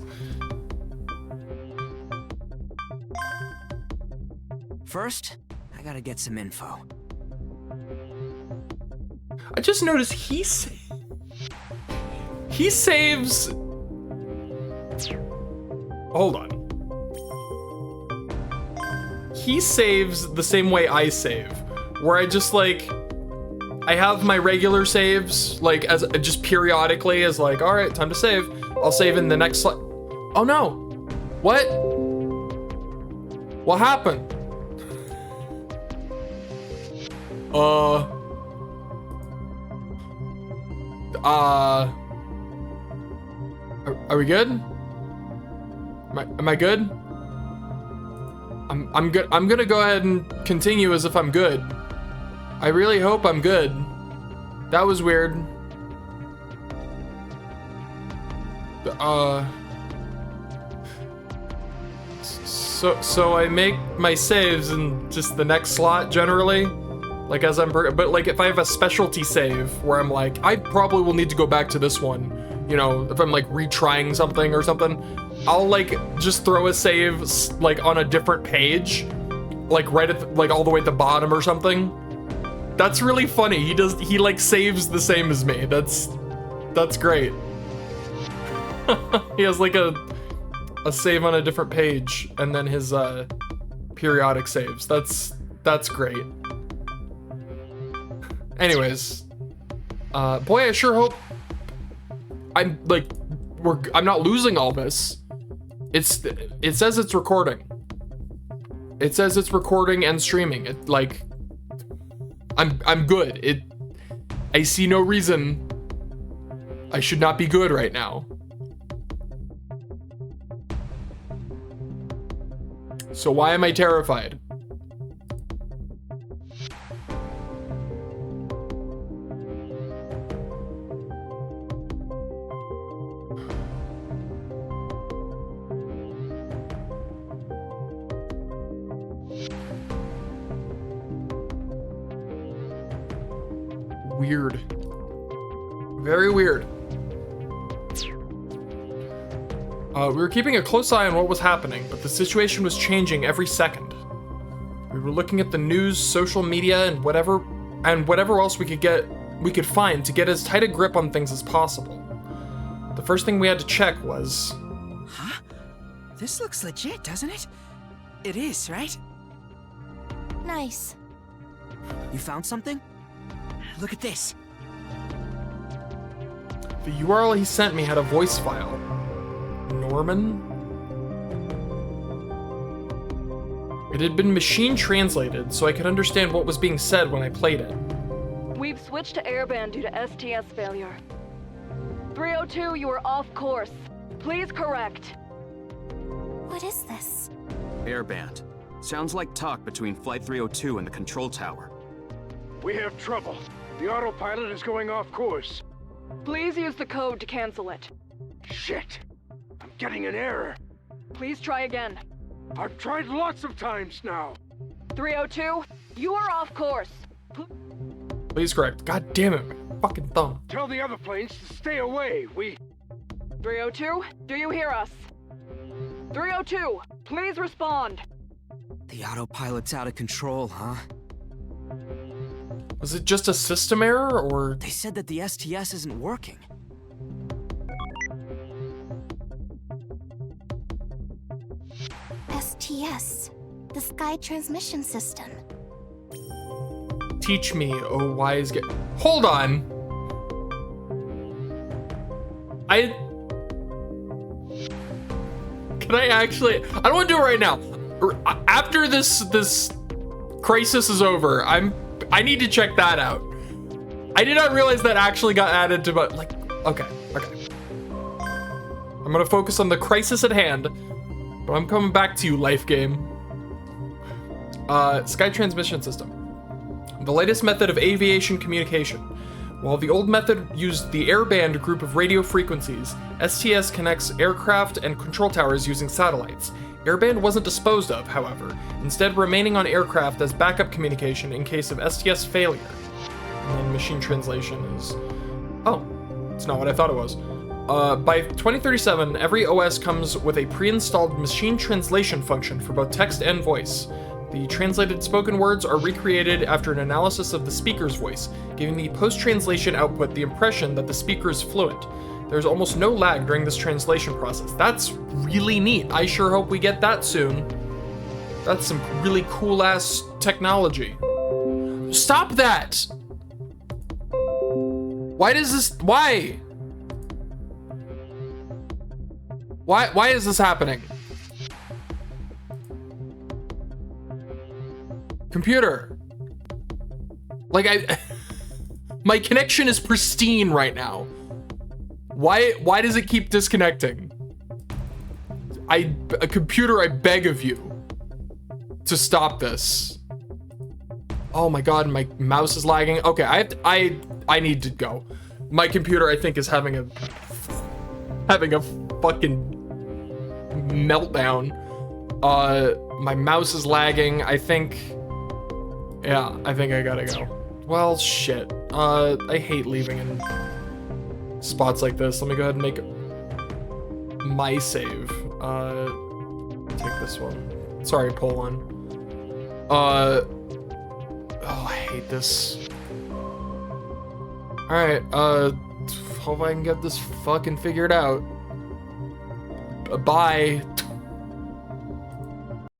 First, I gotta get some info. I just noticed he saves. Hold on. He saves the same way I save, where I just like, I have my regular saves, like as just periodically as like, all right, time to save. I'll save in the next slide. Oh no, what? What happened? Are we good? Am I good? I'm good. I'm gonna go ahead and continue as if I'm good. I really hope I'm good. That was weird. So I make my saves in just the next slot generally, like as I'm, but like if I have a specialty save where I'm like, I probably will need to go back to this one, you know, if I'm like retrying something or something, I'll like just throw a save like on a different page, like right at the, like all the way at the bottom or something. That's really funny. He like saves the same as me. That's great. He has like a save on a different page and then his periodic saves. That's great. Anyways, boy, I sure hope I'm like I'm not losing all this. It says it's recording. It says it's recording and streaming. It like I'm good. I see no reason I should not be good right now. So why am I terrified? Weird. Very weird. We were keeping a close eye on what was happening, but the situation was changing every second. We were looking at the news, social media, and whatever else we could find to get as tight a grip on things as possible. The first thing we had to check was... Huh? This looks legit, doesn't it? It is, right? Nice. You found something? Look at this. The URL he sent me had a voice file. Norman? It had been machine translated, so I could understand what was being said when I played it. We've switched to airband due to STS failure. 302, you are off course. Please correct. What is this? Airband. Sounds like talk between Flight 302 and the control tower. We have trouble. The autopilot is going off course. Please use the code to cancel it. Shit. I'm getting an error. Please try again. I've tried lots of times now. 302, you are off course. Please correct. God damn it, my fucking thumb. Tell the other planes to stay away. 302, do you hear us? 302, please respond. The autopilot's out of control, huh? Was it just a system error, or...? They said that the STS isn't working. STS, the Sky Transmission System. Teach me, oh wise guy. Hold on. Can I actually... I don't want to do it right now. After this crisis is over, I need to check that out. I did not realize that actually got added to, but like, Okay. I'm gonna focus on the crisis at hand, but I'm coming back to you, life game. Sky transmission system. The latest method of aviation communication. While the old method used the airband group of radio frequencies, STS connects aircraft and control towers using satellites. Airband wasn't disposed of, however, instead remaining on aircraft as backup communication in case of STS failure. And then machine translation is... Oh, it's not what I thought it was. By 2037, every OS comes with a pre-installed machine translation function for both text and voice. The translated spoken words are recreated after an analysis of the speaker's voice, giving the post-translation output the impression that the speaker is fluent. There's almost no lag during this translation process. That's really neat. I sure hope we get that soon. That's some really cool-ass technology. Stop that! Why does this... Why? Why is this happening? Computer. Like, my connection is pristine right now. Why does it keep disconnecting? A computer, I beg of you to stop this. Oh my god, my mouse is lagging. Okay, I need to go. My computer, I think, is having a fucking meltdown. My mouse is lagging. I think I gotta go. Well, shit. I hate leaving in spots like this. Let me go ahead and make my save. Take this one. Sorry, pull one. Oh, I hate this. Alright, hope I can get this fucking figured out. Bye.